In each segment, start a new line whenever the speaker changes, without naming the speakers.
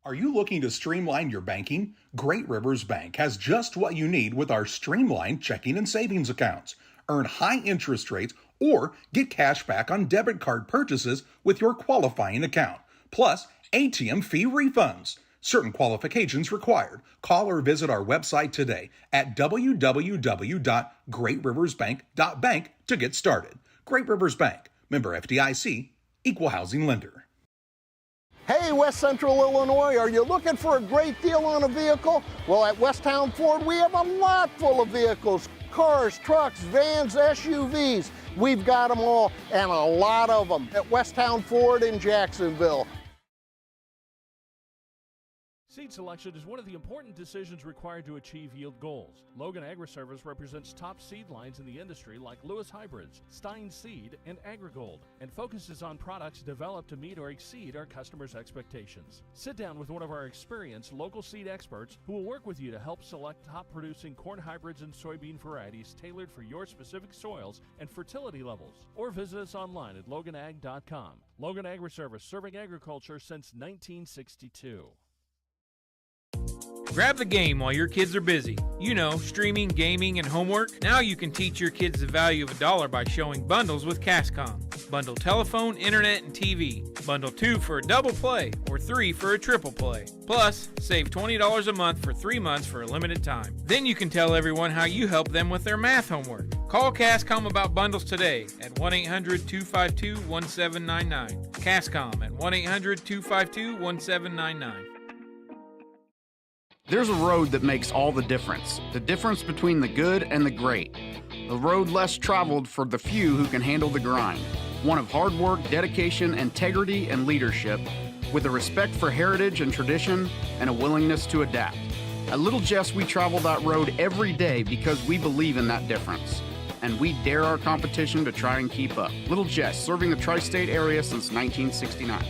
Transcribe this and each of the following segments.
Are you looking to streamline your banking? Great Rivers Bank has just what you need with our streamlined checking and savings accounts. Earn high interest rates or get cash back on debit card purchases with your qualifying account. Plus, ATM fee refunds. Certain qualifications required. Call or visit our website today at www.greatriversbank.bank to get started. Great Rivers Bank, member FDIC, equal housing lender.
Hey, West Central Illinois, are you looking for a great deal on a vehicle? Well, at Westtown Ford, we have a lot full of vehicles. Cars, trucks, vans, SUVs. We've got them all, and a lot of them at Westtown Ford in Jacksonville.
Seed selection is one of the important decisions required to achieve yield goals. Logan Agri-Service represents top seed lines in the industry like Lewis Hybrids, Stein Seed, and AgriGold, and focuses on products developed to meet or exceed our customers' expectations. Sit down with one of our experienced local seed experts who will work with you to help select top-producing corn hybrids and soybean varieties tailored for your specific soils and fertility levels. Or visit us online at loganag.com. Logan Agri-Service, serving agriculture since 1962.
Grab the game while your kids are busy. You know, streaming, gaming, and homework. Now you can teach your kids the value of $1 by showing bundles with Cascom. Bundle telephone, internet, and TV. Bundle 2 for a double play or 3 for a triple play. Plus, save $20 a month for 3 months for a limited time. Then you can tell everyone how you help them with their math homework. Call Cascom about bundles today at 1-800-252-1799. Cascom at 1-800-252-1799.
There's a road that makes all the difference between the good and the great. A road less traveled for the few who can handle the grind. One of hard work, dedication, integrity, and leadership, with a respect for heritage and tradition and a willingness to adapt. At Little Jess, we travel that road every day because we believe in that difference. And we dare our competition to try and keep up. Little Jess, serving the tri-state area since 1969.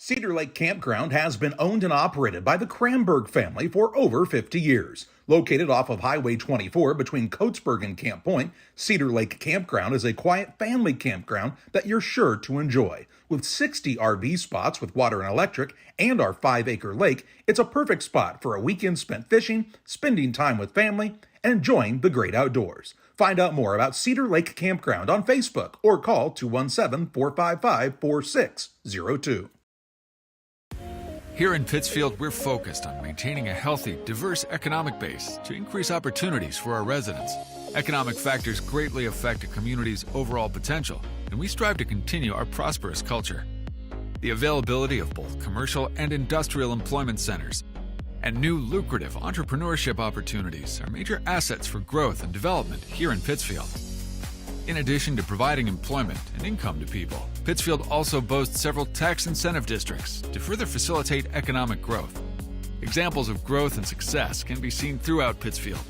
Cedar Lake Campground has been owned and operated by the Cranberg family for over 50 years. Located off of Highway 24 between Coatesburg and Camp Point, Cedar Lake Campground is a quiet family campground that you're sure to enjoy. With 60 RV spots with water and electric and our 5-acre lake, it's a perfect spot for a weekend spent fishing, spending time with family, and enjoying the great outdoors. Find out more about Cedar Lake Campground on Facebook or call 217-455-4602.
Here in Pittsfield, we're focused on maintaining a healthy, diverse economic base to increase opportunities for our residents. Economic factors greatly affect a community's overall potential, and we strive to continue our prosperous culture. The availability of both commercial and industrial employment centers and new lucrative entrepreneurship opportunities are major assets for growth and development here in Pittsfield. In addition to providing employment and income to people, Pittsfield also boasts several tax incentive districts to further facilitate economic growth. Examples of growth and success can be seen throughout Pittsfield.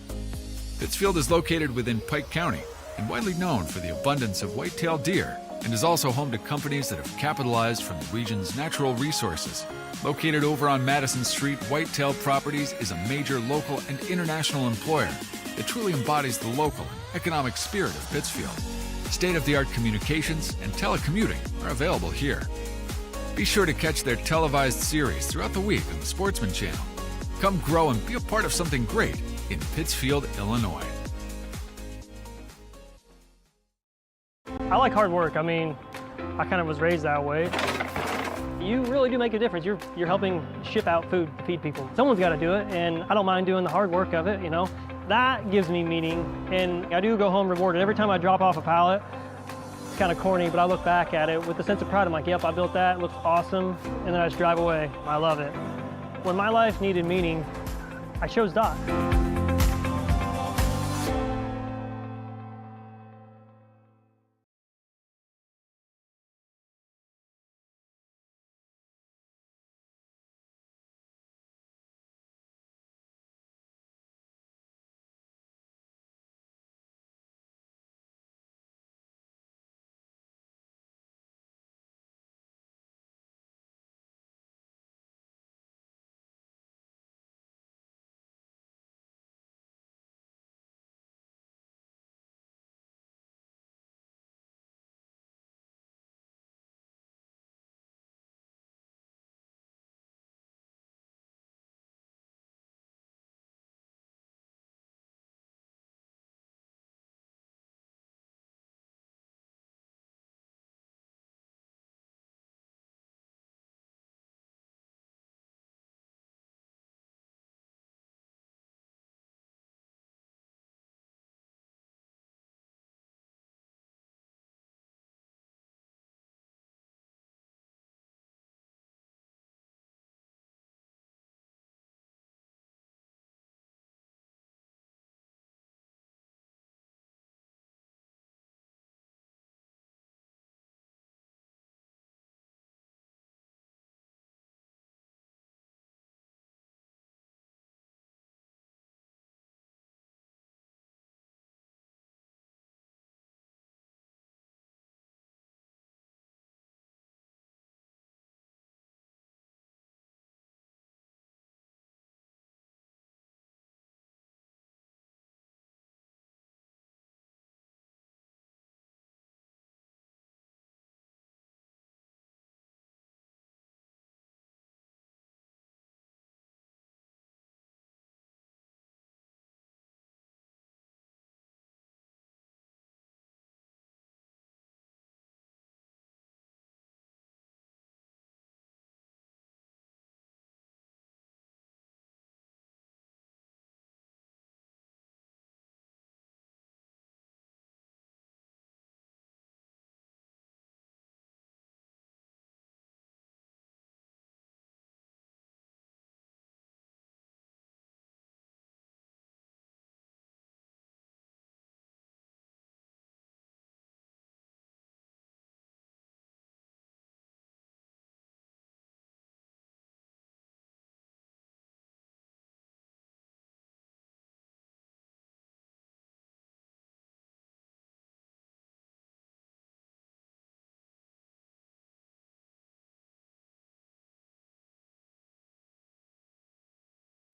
Pittsfield is located within Pike County and widely known for the abundance of white-tailed deer, and is also home to companies that have capitalized from the region's natural resources. Located over on Madison Street, Whitetail Properties is a major local and international employer that truly embodies the local and economic spirit of Pittsfield. State-of-the-art communications and telecommuting are available here. Be sure to catch their televised series throughout the week on the Sportsman Channel. Come grow and be a part of something great in Pittsfield, Illinois.
I like hard work. I mean, I kind of was raised that way. You really do make a difference. You're helping ship out food to feed people. Someone's got to do it, and I don't mind doing the hard work of it, you know. That gives me meaning, and I do go home rewarded. Every time I drop off a pallet, it's kind of corny, but I look back at it with a sense of pride. I'm like, yep, I built that, it looks awesome, and then I just drive away. I love it. When my life needed meaning, I chose Doc.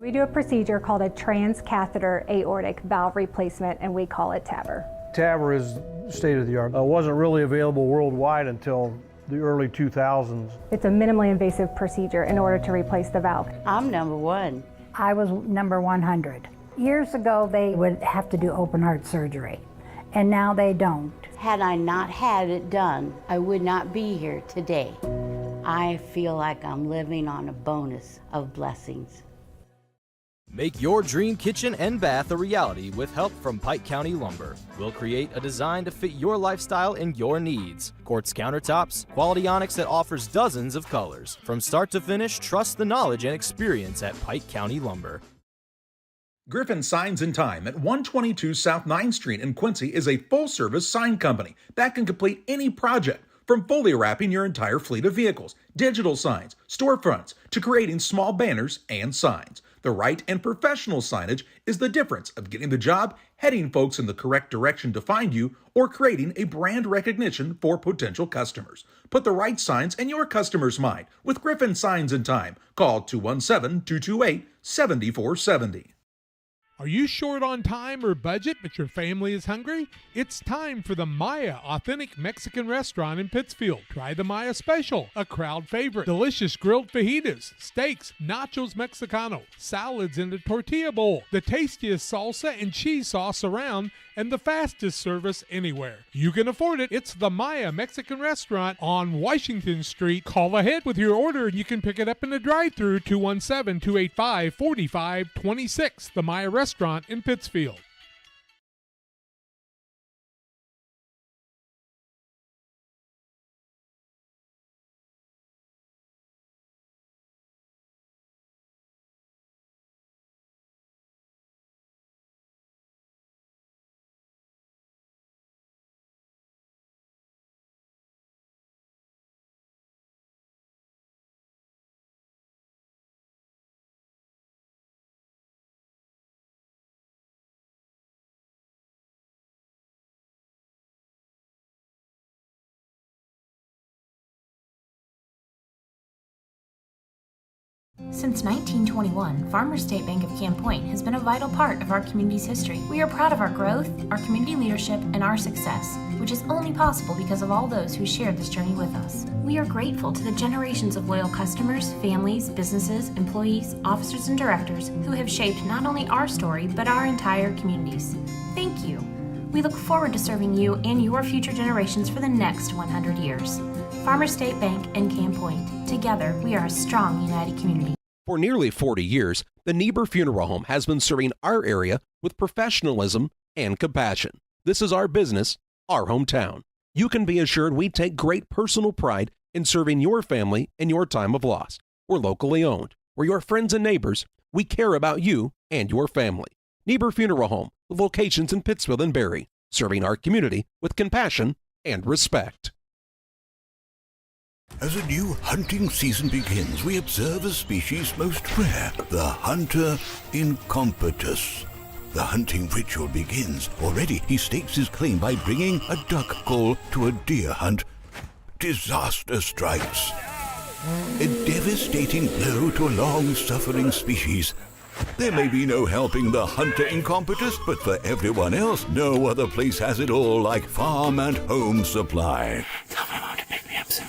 We do a procedure called a transcatheter aortic valve replacement, and we call it TAVR.
TAVR is state of the art. It wasn't really available worldwide until the early 2000s.
It's a minimally invasive procedure in order to replace the valve.
I'm number 1.
I was number 100. Years ago, they would have to do open heart surgery, and now they don't.
Had I not had it done, I would not be here today. I feel like I'm living on a bonus of blessings.
Make your dream kitchen and bath a reality with help from Pike County Lumber. We'll create a design to fit your lifestyle and your needs. Quartz countertops, quality onyx that offers dozens of colors. From start to finish, trust the knowledge and experience at Pike County Lumber.
Griffin Signs in Time at 122 South 9th Street in Quincy is a full-service sign company that can complete any project, from fully wrapping your entire fleet of vehicles, digital signs, storefronts, to creating small banners and signs. The right and professional signage is the difference of getting the job, heading folks in the correct direction to find you, or creating a brand recognition for potential customers. Put the right signs in your customer's mind with Griffin Signs in Time. Call 217-228-7470.
Are you short on time or budget, but your family is hungry? It's time for the Maya Authentic Mexican Restaurant in Pittsfield. Try the Maya Special, a crowd favorite. Delicious grilled fajitas, steaks, nachos Mexicano, salads in a tortilla bowl, the tastiest salsa and cheese sauce around, and the fastest service anywhere. You can afford it. It's the Maya Mexican Restaurant on Washington Street. Call ahead with your order and you can pick it up in the drive-thru, 217-285-4526. The Maya Restaurant in Pittsfield.
Since 1921, Farmers State Bank of Camp Point has been a vital part of our community's history. We are proud of our growth, our community leadership, and our success, which is only possible because of all those who shared this journey with us. We are grateful to the generations of loyal customers, families, businesses, employees, officers, and directors who have shaped not only our story, but our entire communities. Thank you. We look forward to serving you and your future generations for the next 100 years. Farmers State Bank and Camp Point. Together, we are a strong, united community.
For nearly 40 years, the Niebuhr Funeral Home has been serving our area with professionalism and compassion. This is our business, our hometown. You can be assured we take great personal pride in serving your family in your time of loss. We're locally owned. We're your friends and neighbors. We care about you and your family. Niebuhr Funeral Home, with locations in Pittsfield and Barry, serving our community with compassion and respect.
As a new hunting season begins, we observe a species most rare, the hunter incompetus. The hunting ritual begins. Already he stakes his claim by bringing a duck call to a deer hunt. Disaster strikes. A devastating blow to a long-suffering species. There may be no helping the hunter incompetus, but for everyone else, no other place has it all like Farm and Home Supply. Tell my mom to pick me up soon.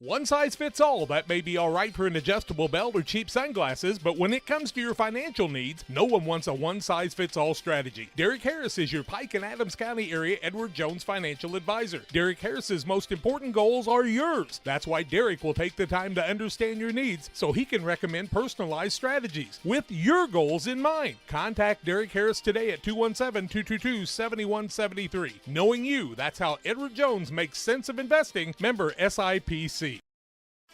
One size fits all. That may be all right for an adjustable belt or cheap sunglasses, but when it comes to your financial needs, no one wants a one-size-fits-all strategy. Derek Harris is your Pike and Adams County area Edward Jones financial advisor. Derek Harris's most important goals are yours. That's why Derek will take the time to understand your needs so he can recommend personalized strategies with your goals in mind. Contact Derek Harris today at 217-222-7173. Knowing you, that's how Edward Jones makes sense of investing. Member SIPC.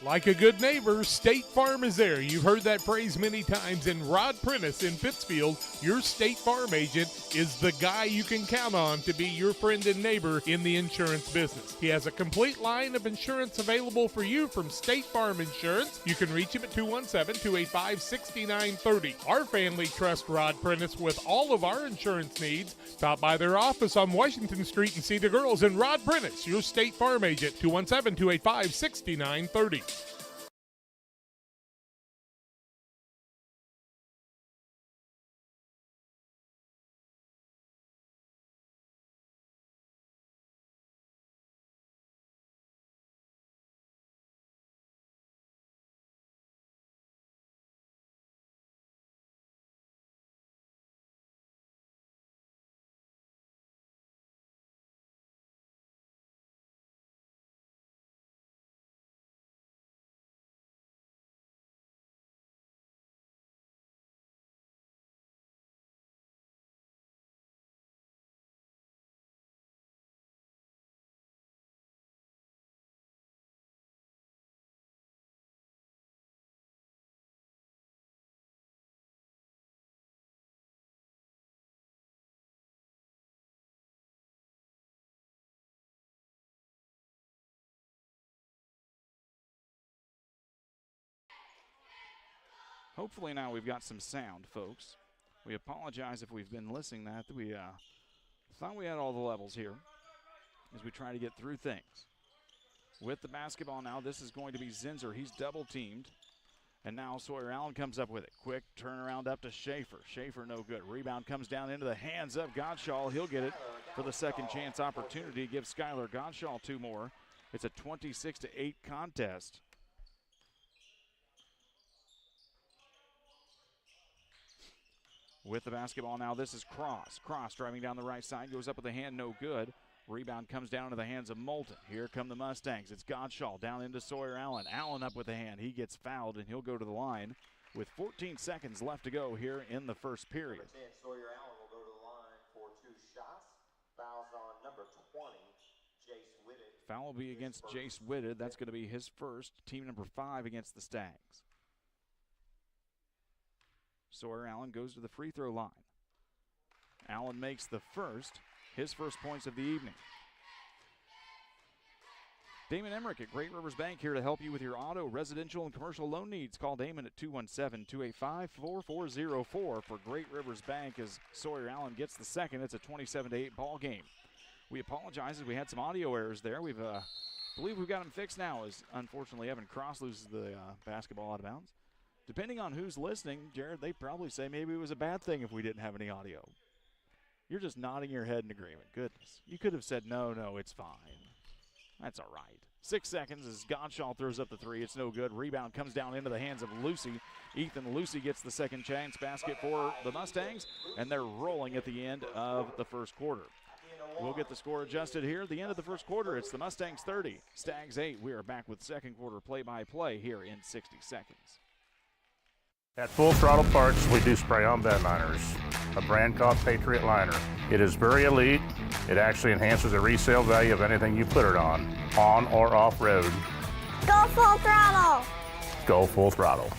Like a good neighbor, State Farm is there. You've heard that phrase many times, and Rod Prentice in Pittsfield, your State Farm agent, is the guy you can count on to be your friend and neighbor in the insurance business. He has a complete line of insurance available for you from State Farm Insurance. You can reach him at 217-285-6930. Our family trusts Rod Prentice with all of our insurance needs. Stop by their office on Washington Street and see the girls. And Rod Prentice, your State Farm agent, 217-285-6930.
Hopefully now we've got some sound, folks. We apologize if we've been listening that. We thought we had all the levels here as we try to get through things. With the basketball now, this is going to be Zinser. He's double-teamed. And now Sawyer Allen comes up with it. Quick turnaround up to Schaefer. Schaefer no good. Rebound comes down into the hands of Godshall. He'll get it for the second chance opportunity. Gives Skylar Godshall two more. It's a 26-8 contest. With the basketball now, this is Cross. Cross driving down the right side, goes up with a hand, no good. Rebound comes down to the hands of Moulton. Here come the Mustangs. It's Godshall down into Sawyer Allen. Allen up with the hand. He gets fouled, and he'll go to the line with 14 seconds left to go here in the first period.
Number 10, Sawyer Allen will go to the line for two shots. Fouls on number 20, Jace Whitted.
Foul will be against Jace Whitted. That's going to be his first. Team number 5 against the Stags. Sawyer Allen goes to the free throw line. Allen makes the first, his first points of the evening. Damon Emmerich at Great Rivers Bank here to help you with your auto, residential, and commercial loan needs. Call Damon at 217-285-4404 for Great Rivers Bank as Sawyer Allen gets the second. It's a 27-8 ball game. We apologize as we had some audio errors there. We've believe we've got them fixed now as unfortunately Evan Cross loses the basketball out of bounds. Depending on who's listening, Jared, they'd probably say maybe it was a bad thing if we didn't have any audio. You're just nodding your head in agreement. Goodness. You could have said, no, it's fine. That's all right. 6 seconds as Godshall throws up the three. It's no good. Rebound comes down into the hands of Lucy. Ethan Lucy gets the second chance basket for the Mustangs, and they're rolling at the end of the first quarter. We'll get the score adjusted here at the end of the first quarter. It's the Mustangs 30, Stags 8. We are back with second quarter play-by-play here in 60 seconds.
At Full Throttle Parts, we do spray-on bed liners, a brand called Patriot Liner. It is very elite. It actually enhances the resale value of anything you put it on or off-road.
Go Full Throttle!
Go Full Throttle.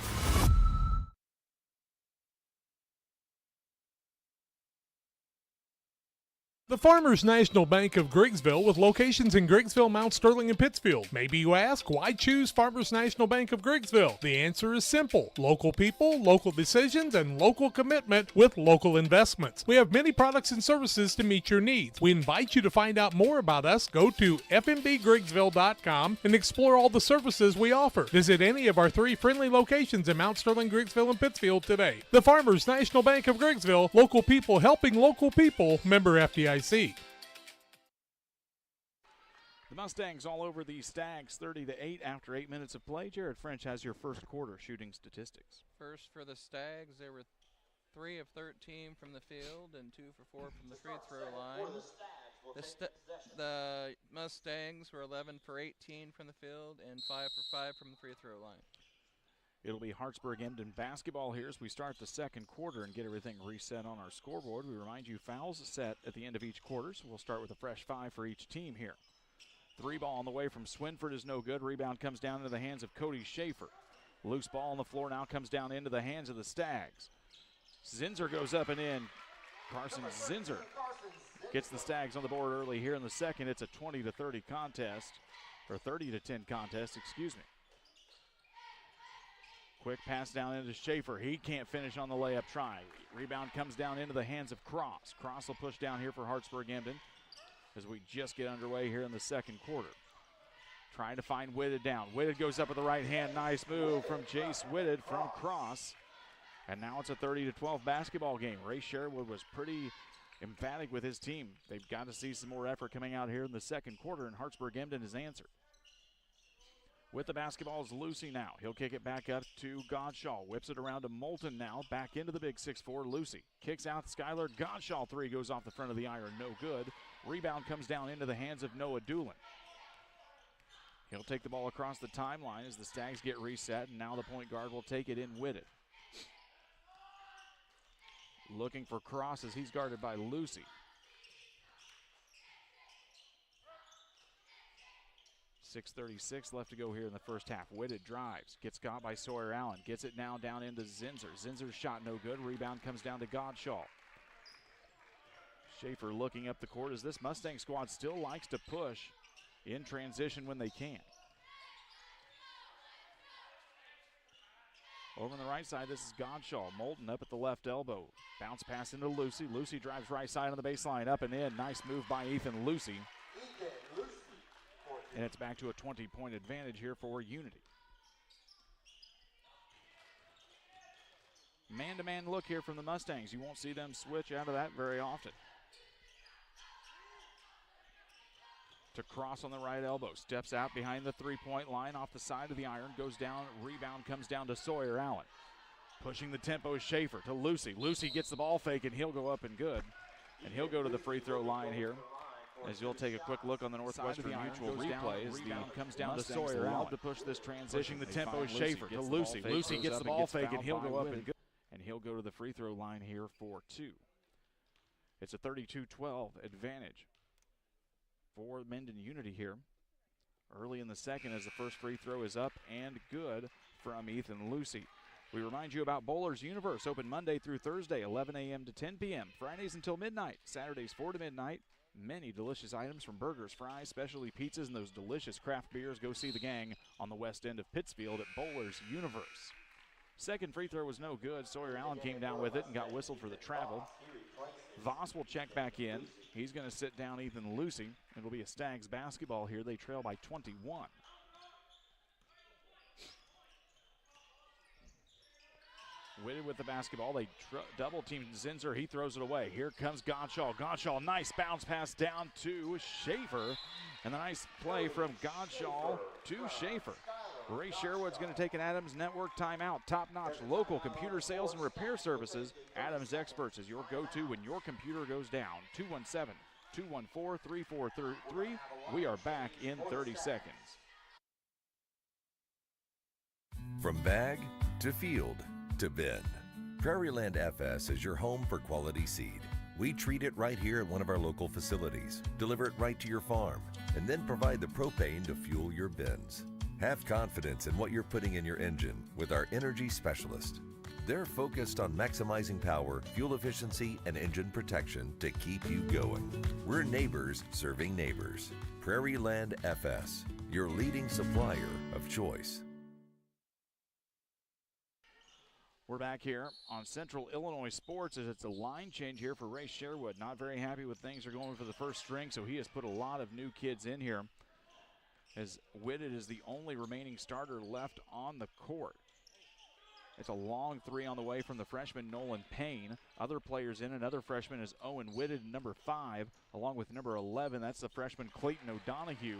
The Farmers National Bank of Griggsville with locations in Griggsville, Mount Sterling, and Pittsfield. Maybe you ask, why choose Farmers National Bank of Griggsville? The answer is simple. Local people, local decisions, and local commitment with local investments. We have many products and services to meet your needs. We invite you to find out more about us. Go to fmbgriggsville.com and explore all the services we offer. Visit any of our 3 friendly locations in Mount Sterling, Griggsville, and Pittsfield today. The Farmers National Bank of Griggsville, local people helping local people, member FDIC.
The The Mustangs all over the Stags 30-8 after 8 minutes of play. Jared French has your first quarter shooting statistics.
First for the Stags, they were 3 of 13 from the field and 2 for 4 from the free throw line. The Mustangs were 11 for 18 from the field and 5 for 5 from the free throw line.
It'll be Hartsburg-Emden basketball here as we start the second quarter and get everything reset on our scoreboard. We remind you fouls set at the end of each quarter, so we'll start with a fresh 5 for each team here. 3 ball on the way from Swinford is no good. Rebound comes down into the hands of Cody Schaefer. Loose ball on the floor now comes down into the hands of the Stags. Zinser goes up and in. Carson Zinser gets the Stags on the board early here in the second. It's a 20-30 contest, or 30-10 contest, excuse me. Quick pass down into Schaefer. He can't finish on the layup try. Rebound comes down into the hands of Cross. Cross will push down here for Hartsburg-Emden as we just get underway here in the second quarter. Trying to find Whitted down. Whitted goes up with the right hand. Nice move from Jace Whitted from Cross. And now it's a 30-12 basketball game. Ray Sherwood was pretty emphatic with his team. They've got to see some more effort coming out here in the second quarter, and Hartsburg-Emden has answered. With the basketball is Lucy now. He'll kick it back up to Godshaw. Whips it around to Moulton now. Back into the big 6'4", Lucy. Kicks out Skylar. Godshaw 3 goes off the front of the iron. No good. Rebound comes down into the hands of Noah Doolin. He'll take the ball across the timeline as the Stags get reset, and now the point guard will take it in Whitted. Looking for Cross as he's guarded by Lucy. 6:36 left to go here in the first half. Whitted drives, gets got by Sawyer Allen, gets it now down into Zinser. Zinser's shot no good. Rebound comes down to Godshaw. Schaefer looking up the court as this Mustang squad still likes to push in transition when they can. Over on the right side, this is Godshaw. Moulton up at the left elbow. Bounce pass into Lucy. Lucy drives right side on the baseline, up and in. Nice move by Ethan Lucy. And it's back to a 20-point advantage here for Unity. Man-to-man look here from the Mustangs. You won't see them switch out of that very often. To Cross on the right elbow. Steps out behind the three-point line off the side of the iron. Goes down. Rebound comes down to Sawyer Allen. Pushing the tempo is Schaefer to Lucy. Lucy gets the ball fake, and he'll go up and good. And he'll go to the free throw line here. As you'll take a quick look on the Northwestern Mutual replay as the comes down to Sawyer Allen to push this transition. Pushing the tempo is Schaefer to Lucy. Lucy gets the ball fake, and he'll go up and good. And he'll go to the free throw line here for 2. It's a 32-12 advantage for Mendon Unity here early in the second as the first free throw is up and good from Ethan Lucy. We remind you about Bowler's Universe, open Monday through Thursday, 11 a.m. to 10 p.m., Fridays until midnight, Saturdays 4 to midnight. Many delicious items from burgers, fries, specialty pizzas, and those delicious craft beers. Go see the gang on the west end of Pittsfield at Bowler's Universe. Second free throw was no good. Sawyer Allen came down with it and got whistled for the travel. Voss will check back in. He's going to sit down Ethan Lucy. It'll be a Stags basketball here. They trail by 21. Whitted with the basketball. They double team Zinser. He throws it away. Here comes Godshaw. Godshaw, nice bounce pass down to Schaefer. And the nice play from Godshaw to Schaefer. Ray Sherwood's going to take an Adams Network timeout. Top-notch local computer sales and repair services. Adams Experts is your go-to when your computer goes down. 217-214-3433. We are back in 30 seconds.
From bag to field to bin, Prairieland FS is your home for quality seed. We treat it right here at one of our local facilities, deliver it right to your farm, and then provide the propane to fuel your bins. Have confidence in what you're putting in your engine with our energy specialist. They're focused on maximizing power, fuel efficiency, and engine protection to keep you going. We're neighbors serving neighbors. Prairieland FS, your leading supplier of choice.
We're back here on Central Illinois Sports as it's a line change here for Ray Sherwood. Not very happy with things are going for the first string, so he has put a lot of new kids in here as Whitted is the only remaining starter left on the court. It's a long three on the way from the freshman Nolan Payne. Other players in, another freshman is Owen Whitted, number 5, along with number 11. That's the freshman Clayton O'Donohue.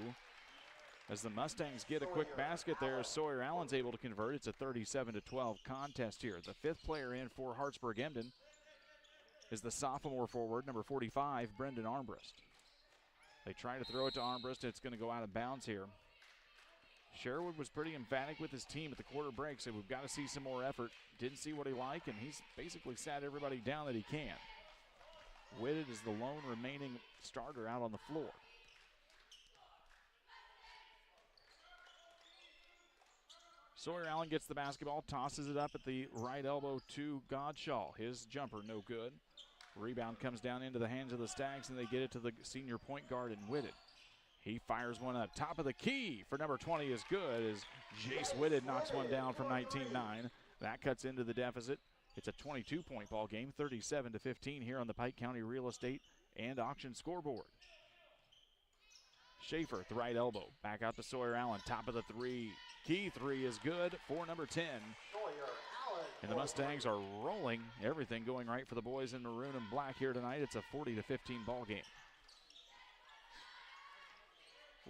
As the Mustangs get a quick basket there, Sawyer Allen's able to convert. It's a 37-12 contest here. The 5th player in for Hartsburg-Emden is the sophomore forward, number 45, Brendan Armbrust. They try to throw it to Armbrust. It's going to go out of bounds here. Sherwood was pretty emphatic with his team at the quarter break, said we've got to see some more effort. Didn't see what he liked, and he's basically sat everybody down that he can. Whitted is the lone remaining starter out on the floor. Sawyer Allen gets the basketball, tosses it up at the right elbow to Godshaw. His jumper no good. Rebound comes down into the hands of the Stags, and they get it to the senior point guard in Whitted. He fires one up. Top of the key for number 20 is good as Jace Whitted knocks one down from 19-9. That cuts into the deficit. It's a 22-point ball game, 37-15 here on the Pike County Real Estate and Auction scoreboard. Schaefer at the right elbow. Back out to Sawyer Allen. Top of the three. Key three is good for number 10. And the Mustangs are rolling. Everything going right for the boys in maroon and black here tonight. It's a 40-15 ball game.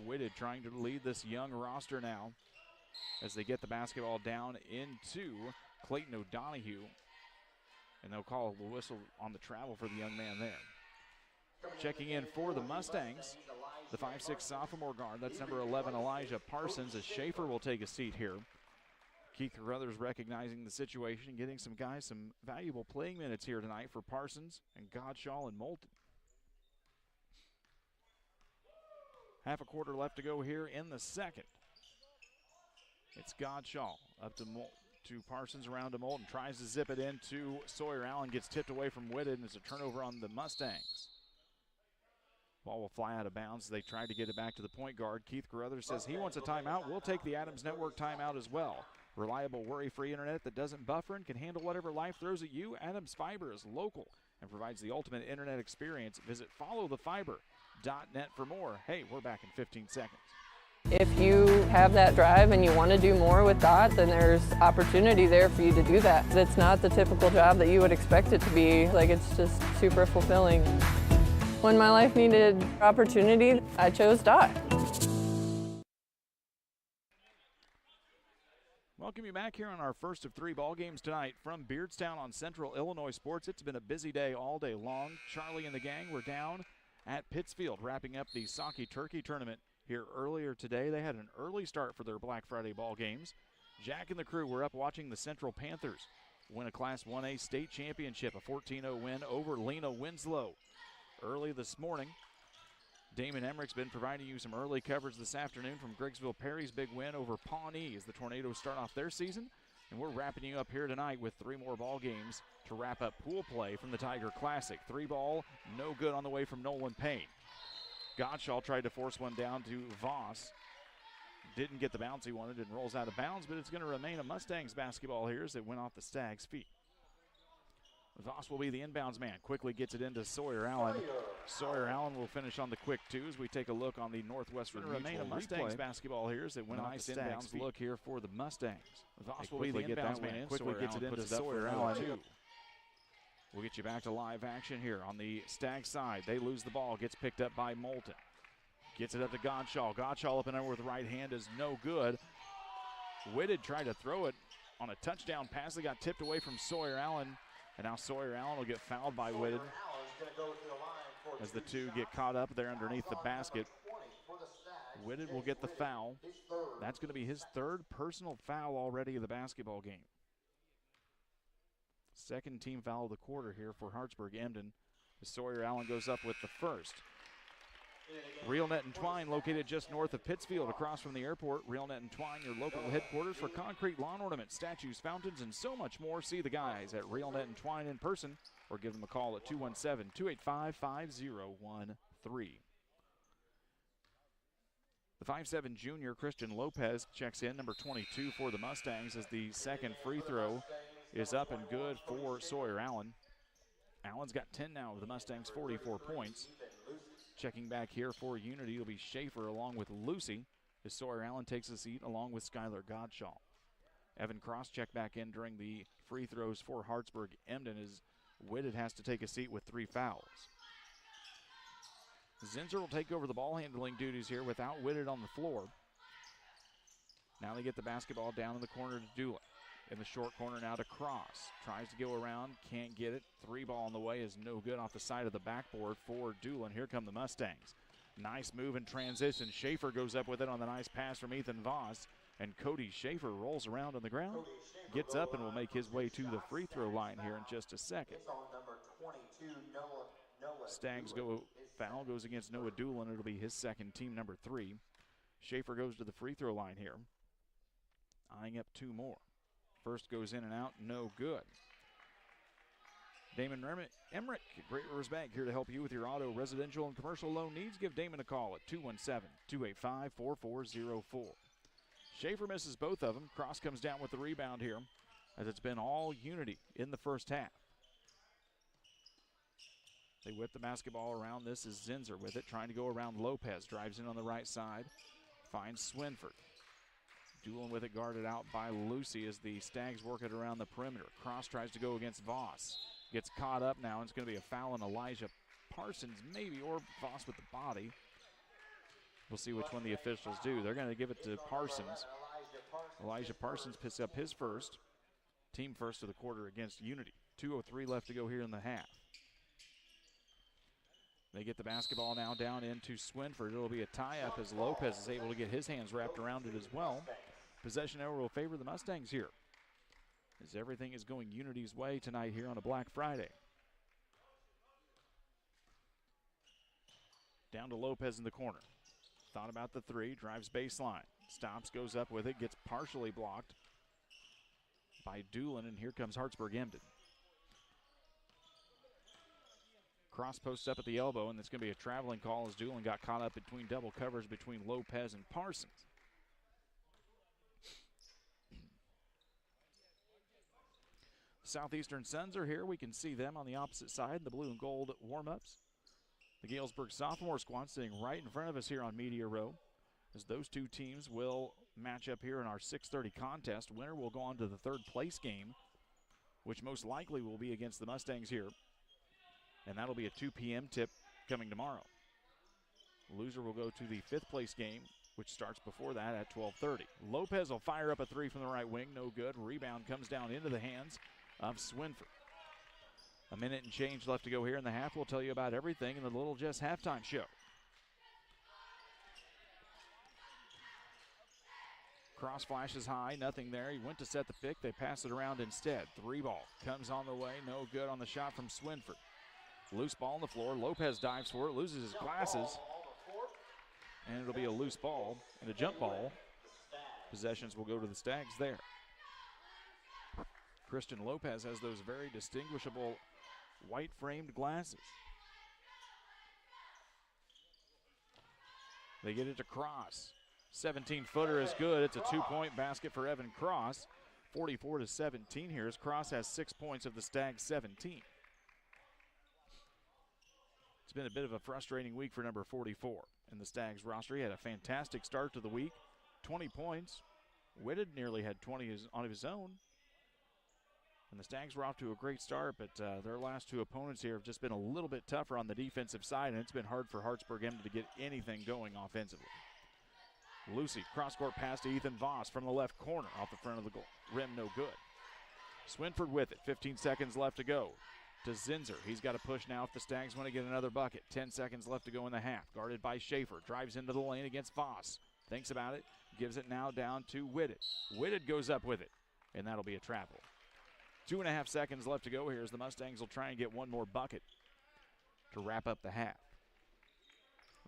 Whitted trying to lead this young roster now as they get the basketball down into Clayton O'Donohue. And they'll call the whistle on the travel for the young man there. Checking in for the Mustangs, the 5'6" sophomore guard. That's number 11, Elijah Parsons, as Schaefer will take a seat here. Keith Carruthers recognizing the situation, getting some guys some valuable playing minutes here tonight for Parsons and Godshaw and Moulton. Half a quarter left to go here in the second. It's Godshaw up to Parsons, around to Moulton. Tries to zip it into Sawyer Allen. Gets tipped away from Whitted, and it's a turnover on the Mustangs. Ball will fly out of bounds. They tried to get it back to the point guard. Keith Carruthers says he wants a timeout. We'll take the Adams Network timeout as well. Reliable, worry-free internet that doesn't buffer and can handle whatever life throws at you. Adams Fiber is local and provides the ultimate internet experience. Visit followthefiber.net for more. Hey, we're back in 15 seconds.
If you have that drive and you want to do more with DOT, then there's opportunity there for you to do that. It's not the typical job that you would expect it to be. Like, it's just super fulfilling. When my life needed opportunity, I chose DOT.
Welcome you back here on our first of 3 ball games tonight from Beardstown on Central Illinois Sports. It's been a busy day all day long. Charlie and the gang were down at Pittsfield wrapping up the Saki Turkey tournament here earlier today. They had an early start for their Black Friday ball games. Jack and the crew were up watching the Central Panthers win a Class 1A state championship, a 14-0 win over Lena Winslow. Early this morning, Damon Emmerich's been providing you some early coverage this afternoon from Griggsville Perry's big win over Pawnee as the Tornadoes start off their season. And we're wrapping you up here tonight with 3 more ball games to wrap up pool play from the Tiger Classic. 3 ball, no good on the way from Nolan Payne. Godshaw tried to force one down to Voss. Didn't get the bounce he wanted and rolls out of bounds, but it's going to remain a Mustangs basketball here as it went off the Stags' feet. Voss will be the inbounds man. Quickly gets it into Sawyer Allen. Sawyer Allen will finish on the quick 2 as we take a look on the Northwestern Mutual. Remain a Mustangs basketball here as it went nice inbounds look here for the Mustangs. Voss will be the inbounds man. Quickly gets it into Sawyer Allen. We'll get you back to live action here on the Stag side. They lose the ball. Gets picked up by Moulton. Gets it up to Godshaw. Godshaw up and over with the right hand is no good. Whitted tried to throw it on a touchdown pass that got tipped away from Sawyer Allen. And now Sawyer Allen will get fouled by Whitted as the 2 get caught up there underneath the basket. Whitted will get the foul. That's going to be his 3rd personal foul already of the basketball game. 2nd team foul of the quarter here for Hartsburg-Emden. Sawyer Allen goes up with the 1st. Real Net and Twine, located just north of Pittsfield, across from the airport. Real Net and Twine, your local headquarters for concrete lawn ornaments, statues, fountains, and so much more. See the guys at Real Net and Twine in person or give them a call at 217-285-5013. The 5'7" junior Christian Lopez checks in, number 22 for the Mustangs, as the 2nd free throw is up and good for Sawyer Allen. Allen's got 10 now of the Mustangs' 44 points. Checking back here for Unity will be Schaefer along with Lucy as Sawyer Allen takes a seat along with Skylar Godshaw. Evan Cross checked back in during the free throws for Hartsburg-Emden as Whitted has to take a seat with 3 fouls. Zinser will take over the ball handling duties here without Whitted on the floor. Now they get the basketball down in the corner to Doolin. In the short corner now to Cross. Tries to go around, can't get it. 3 ball on the way is no good off the side of the backboard for Doolin. Here come the Mustangs. Nice move in transition. Schaefer goes up with it on the nice pass from Ethan Voss. And Cody Schaefer rolls around on the ground, gets up and will make his way to the free throw line here in just a second. Stags foul goes against Noah Doolin. It'll be his second, team number 3. Schaefer goes to the free throw line here, eyeing up 2 more. First goes in and out, no good. Damon Emmerich, Great Rivers Bank, here to help you with your auto, residential, and commercial loan needs. Give Damon a call at 217-285-4404. Schaefer misses both of them. Cross comes down with the rebound here, as it's been all Unity in the first half. They whip the basketball around. This is Zinser with it, trying to go around Lopez. Drives in on the right side, finds Swinford. Doolin with it, guarded out by Lucy as the Stags work it around the perimeter. Cross tries to go against Voss. Gets caught up now, and it's going to be a foul on Elijah Parsons, maybe, or Voss with the body. We'll see which one the officials do. They're going to give it to Parsons. Elijah Parsons picks up his first, team first of the quarter against Unity. 2:03 left to go here in the half. They get the basketball now down into Swinford. It'll be a tie-up as Lopez is able to get his hands wrapped around it as well. Possession error will favor the Mustangs here, as everything is going Unity's way tonight here on a Black Friday. Down to Lopez in the corner. Thought about the 3, drives baseline. Stops, goes up with it, gets partially blocked by Doolin, and here comes Hartsburg-Emden. Cross posts up at the elbow, and it's going to be a traveling call as Doolin got caught up between double covers between Lopez and Parsons. Southeastern Suns are here. We can see them on the opposite side in the blue and gold warm-ups. The Galesburg sophomore squad sitting right in front of us here on Media Row, as those 2 teams will match up here in our 6:30 contest. Winner will go on to the 3rd place game, which most likely will be against the Mustangs here, and that'll be a 2 p.m. tip coming tomorrow. Loser will go to the 5th place game, which starts before that at 12:30. Lopez will fire up a 3 from the right wing, no good. Rebound comes down into the hands of Swinford. A minute and change left to go here in the half. We'll tell you about everything in the Little Jess halftime show. Cross flashes high, nothing there. He went to set the pick. They pass it around instead. 3 ball comes on the way, no good on the shot from Swinford. Loose ball on the floor. Lopez dives for it, loses his glasses, and it'll be a loose ball and a jump ball. Possessions will go to the Stags there. Christian Lopez has those very distinguishable white-framed glasses. They get it to Cross. 17-footer is good. It's a 2-point basket for Evan Cross. 44-17 here as Cross has 6 points of the Stags' 17. It's been a bit of a frustrating week for number 44 in the Stags roster. He had a fantastic start to the week. 20 points. Whitted nearly had 20 on his own. And the Stags were off to a great start, but their last 2 opponents here have just been a little bit tougher on the defensive side, and it's been hard for Hartsburg-Emden to get anything going offensively. Lucy, cross-court pass to Ethan Voss from the left corner off the front of the goal. Rim, no good. Swinford with it. 15 seconds left to go. To Zinser. He's got to push now if the Stags want to get another bucket. 10 seconds left to go in the half. Guarded by Schaefer. Drives into the lane against Voss. Thinks about it. Gives it now down to Whitted. Whitted goes up with it, and that'll be a travel. 2.5 seconds left to go here as the Mustangs will try and get one more bucket to wrap up the half.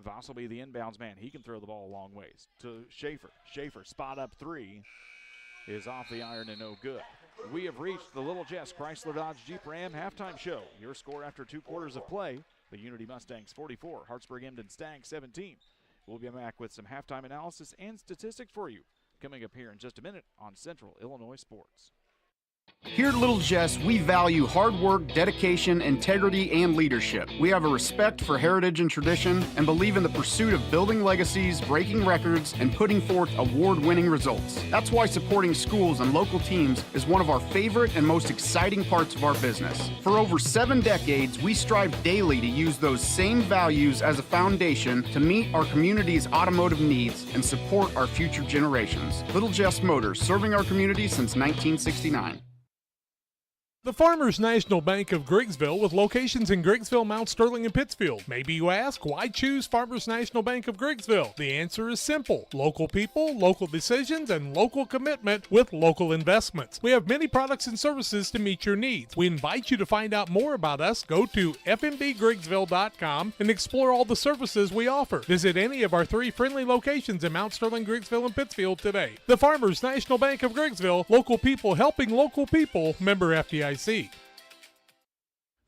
Voss will be the inbounds man. He can throw the ball a long ways. To Schaefer. Schaefer, spot up 3, is off the iron and no good. We have reached the Little Jess Chrysler Dodge Jeep Ram halftime show. Your score after 2 quarters of play, the Unity Mustangs 44, Hartsburg-Emden Stags 17. We'll be back with some halftime analysis and statistics for you coming up here in just a minute on Central Illinois Sports.
Here at Little Jess, we value hard work, dedication, integrity, and leadership. We have a respect for heritage and tradition and believe in the pursuit of building legacies, breaking records, and putting forth award-winning results. That's why supporting schools and local teams is one of our favorite and most exciting parts of our business. For over 7 decades, we strive daily to use those same values as a foundation to meet our community's automotive needs and support our future generations. Little Jess Motors, serving our community since 1969.
The Farmers National Bank of Griggsville, with locations in Griggsville, Mount Sterling, and Pittsfield. Maybe you ask, why choose Farmers National Bank of Griggsville? The answer is simple. Local people, local decisions, and local commitment with local investments. We have many products and services to meet your needs. We invite you to find out more about us. Go to fmbgriggsville.com and explore all the services we offer. Visit any of our 3 friendly locations in Mount Sterling, Griggsville, and Pittsfield today. The Farmers National Bank of Griggsville, local people helping local people, member FDIC.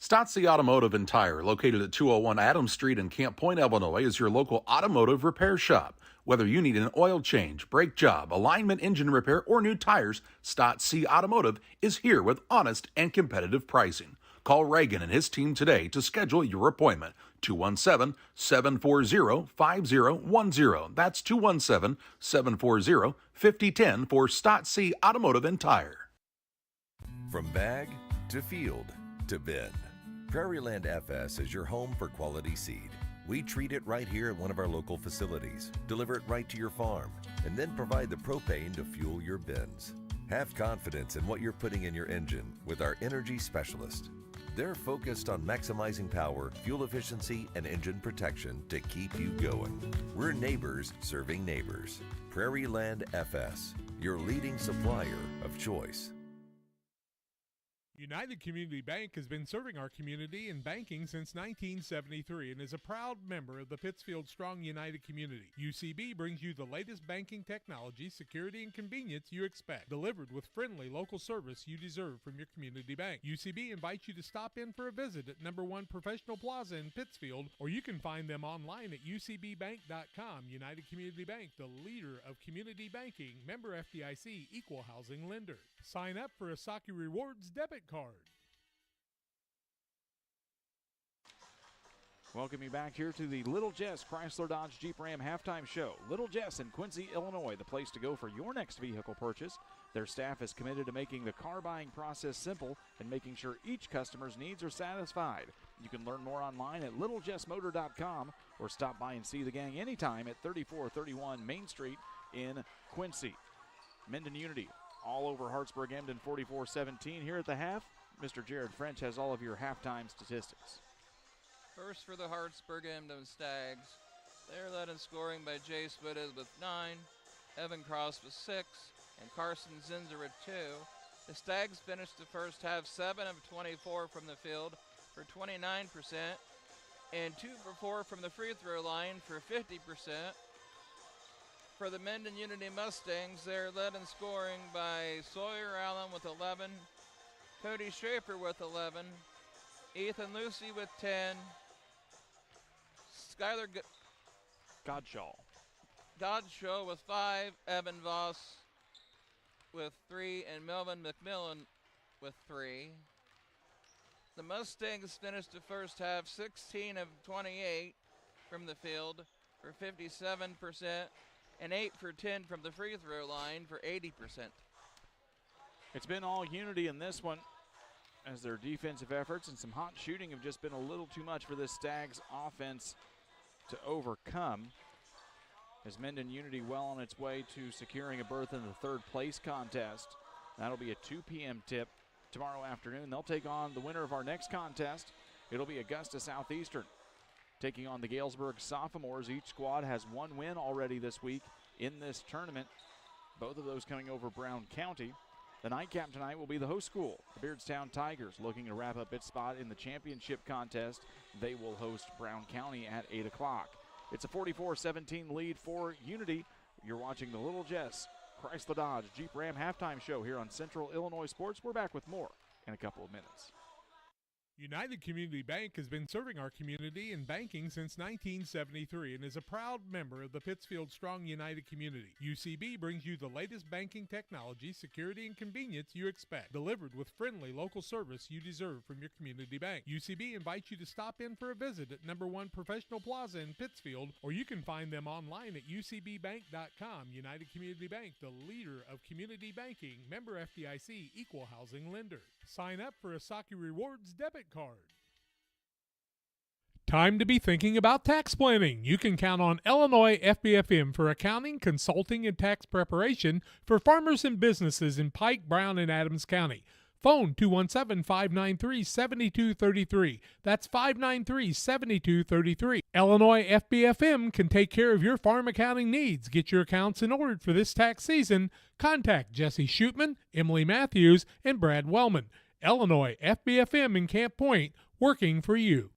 Stottsy Automotive and Tire, located at 201 Adams Street in Camp Point, Illinois, is your local automotive repair shop. Whether you need an oil change, brake job, alignment, engine repair, or new tires, Stottsy Automotive is here with honest and competitive pricing. Call Reagan and his team today to schedule your appointment. 217-740-5010. That's 217-740-5010 for Stottsy Automotive and Tire.
From bag to field to bin, Prairieland FS is your home for quality seed. We treat it right here at one of our local facilities, deliver it right to your farm, and then provide the propane to fuel your bins. Have confidence in what you're putting in your engine with our energy specialist. They're focused on maximizing power, fuel efficiency, and engine protection to keep you going. We're neighbors serving neighbors. Prairieland FS, your leading supplier of choice.
United Community Bank has been serving our community in banking since 1973 and is a proud member of the Pittsfield Strong United community. UCB brings you the latest banking technology, security, and convenience you expect, delivered with friendly local service you deserve from your community bank. UCB invites you to stop in for a visit at No. 1 Professional Plaza in Pittsfield, or you can find them online at ucbbank.com. United Community Bank, the leader of community banking, member FDIC, equal housing lender. Sign up for a Saki Rewards debit card.
Welcome you back here to the Little Jess Chrysler Dodge Jeep Ram halftime show. Little Jess in Quincy, Illinois, the place to go for your next vehicle purchase. Their staff is committed to making the car buying process simple and making sure each customer's needs are satisfied. You can learn more online at littlejessmotor.com or stop by and see the gang anytime at 3431 Main Street in Quincy. Mendon Unity all over Hartsburg-Emden 44-17 here at the half. Mr. Jared French has all of your halftime statistics.
First for the Hartsburg-Emden Stags. They're led in scoring by Jace Wittes with 9, Evan Cross with 6, and Carson Zinzer with 2. The Stags finished the first half 7 of 24 from the field for 29%, and 2 for 4 from the free throw line for 50%. For the Mendon Unity Mustangs, they're led in scoring by Sawyer Allen with 11, Cody Schaefer with 11, Ethan Lucy with 10, Skylar Godshaw with 5, Evan Voss with 3, and Melvin McMillan with 3. The Mustangs finished the first half 16 of 28 from the field for 57%, and 8 for 10 from the free throw line for 80%.
It's been all unity in this one, as their defensive efforts and some hot shooting have just been a little too much for this Stags offense to overcome. As Mendon Unity well on its way to securing a berth in the third place contest. That'll be a 2 p.m. tip tomorrow afternoon. They'll take on the winner of our next contest. It'll be Augusta Southeastern taking on the Galesburg sophomores. Each squad has 1 win already this week in this tournament. Both of those coming over Brown County. The nightcap tonight will be the host school, the Beardstown Tigers, looking to wrap up its spot in the championship contest. They will host Brown County at 8 o'clock. It's a 44-17 lead for Unity. You're watching the Little Jess Chrysler Dodge Jeep Ram halftime show here on Central Illinois Sports. We're back with more in a couple of minutes.
United Community Bank has been serving our community in banking since 1973 and is a proud member of the Pittsfield Strong United community. UCB brings you the latest banking technology, security, and convenience you expect, delivered with friendly local service you deserve from your community bank. UCB invites you to stop in for a visit at number 1 Professional Plaza in Pittsfield, or you can find them online at ucbbank.com. United Community Bank, the leader of community banking, member FDIC, equal housing lender. Sign up for a Saki Rewards debit card. Time to be thinking about tax planning. You can count on Illinois FBFM for accounting, consulting, and tax preparation for farmers and businesses in Pike, Brown, and Adams County. Phone 217-593-7233. That's 593-7233. Illinois FBFM can take care of your farm accounting needs. Get your accounts in order for this tax season. Contact Jesse Shootman, Emily Matthews, and Brad Wellman. Illinois FBFM in Camp Point, working for you.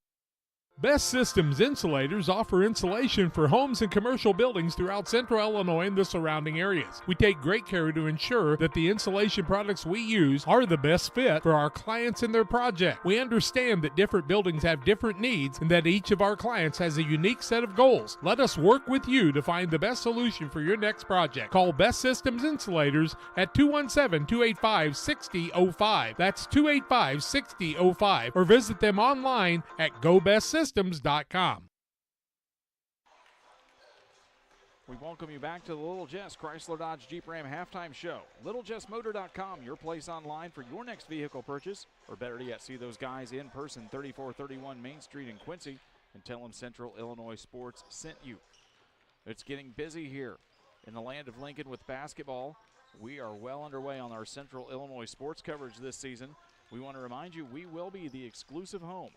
Best Systems Insulators offer insulation for homes and commercial buildings throughout central Illinois and the surrounding areas. We take great care to ensure that the insulation products we use are the best fit for our clients and their project. We understand that different buildings have different needs and that each of our clients has a unique set of goals. Let us work with you to find the best solution for your next project. Call Best Systems Insulators at 217-285-6005. That's 285-6005, or visit them online at GoBestSystems.com.
We welcome you back to the Little Jess Chrysler Dodge Jeep Ram halftime show. LittleJessMotor.com, your place online for your next vehicle purchase, or better yet, see those guys in person, 3431 Main Street in Quincy, and tell them Central Illinois Sports sent you. It's getting busy here in the land of Lincoln with basketball. We are well underway on our Central Illinois sports coverage this season. We want to remind you we will be the exclusive home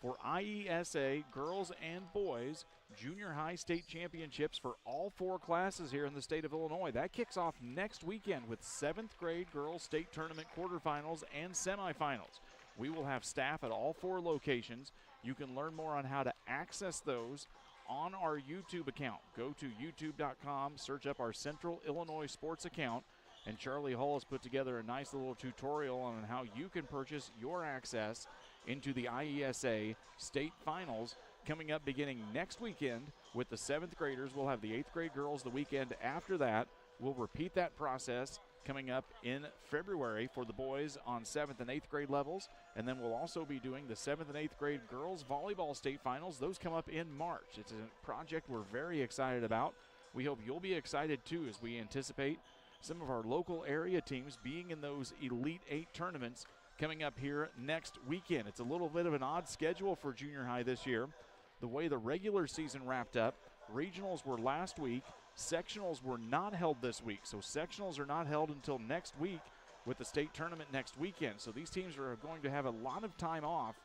for IESA girls and boys junior high state championships for all 4 classes here in the state of Illinois. That kicks off next weekend with 7th grade girls state tournament quarterfinals and semifinals. We will have staff at all 4 locations. You can learn more on how to access those on our YouTube account. Go to youtube.com, search up our Central Illinois Sports account, and Charlie Hull has put together a nice little tutorial on how you can purchase your access into the IESA state finals coming up beginning next weekend with the 7th graders. We'll have the 8th grade girls the weekend after that. We'll repeat that process coming up in February for the boys on 7th and 8th grade levels. And then we'll also be doing the 7th and 8th grade girls volleyball state finals. Those come up in March. It's a project we're very excited about. We hope you'll be excited too as we anticipate some of our local area teams being in those Elite 8 tournaments coming up here next weekend. It's a little bit of an odd schedule for junior high this year. The way the regular season wrapped up, regionals were last week, sectionals were not held this week. So sectionals are not held until next week with the state tournament next weekend. So these teams are going to have a lot of time off,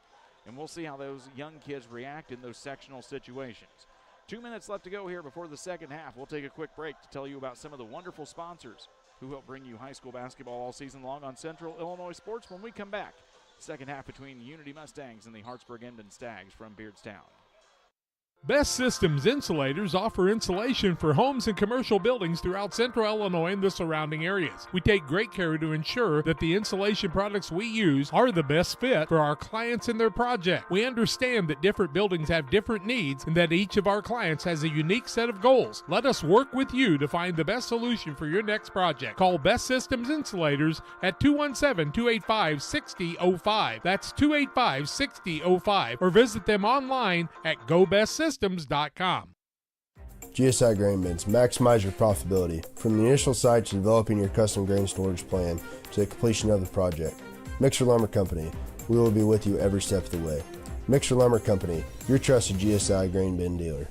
and we'll see how those young kids react in those sectional situations. 2 minutes left to go here before the second half. We'll take a quick break to tell you about some of the wonderful sponsors who help bring you high school basketball all season long on Central Illinois Sports when we come back. Second half between Unity Mustangs and the Hartsburg-Emden Stags from Beardstown.
Best Systems Insulators offer insulation for homes and commercial buildings throughout central Illinois and the surrounding areas. We take great care to ensure that the insulation products we use are the best fit for our clients and their project. We understand that different buildings have different needs and that each of our clients has a unique set of goals. Let us work with you to find the best solution for your next project. Call Best Systems Insulators at 217-285-6005. That's 285-6005, or visit them online at GoBestSystems.com.
GSI Grain Bins. Maximize your profitability. From the initial site to developing your custom grain storage plan to the completion of the project. Mixer Lumber Company. We will be with you every step of the way. Mixer Lumber Company, your trusted GSI grain bin dealer.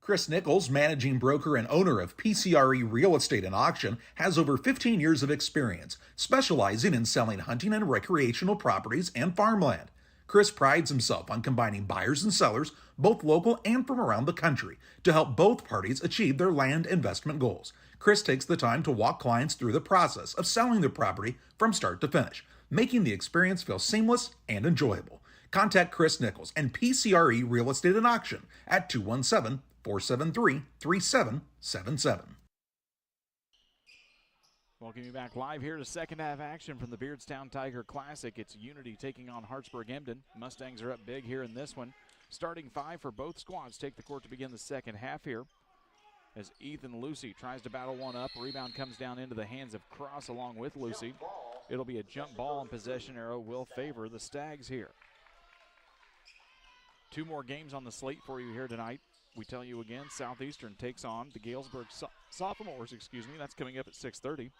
Chris Nichols, managing broker and owner of PCRE Real Estate and Auction, has over 15 years of experience, specializing in selling hunting and recreational properties and farmland. Chris prides himself on combining buyers and sellers, both local and from around the country, to help both parties achieve their land investment goals. Chris takes the time to walk clients through the process of selling the property from start to finish, making the experience feel seamless and enjoyable. Contact Chris Nichols and PCRE Real Estate and Auction at 217-473-3777.
Welcome you back live here to second half action from the Beardstown Tiger Classic. It's Unity taking on Hartsburg-Emden. Mustangs are up big here in this one. Starting five for both squads take the court to begin the second half here. As Ethan Lucy tries to battle one up. Rebound comes down into the hands of Cross along with Lucy. It'll be a jump ball, and possession arrow will favor the Stags here. Two more games on the slate for you here tonight. We tell you again, Southeastern takes on the Galesburg Sophomores, That's coming up at 6:30.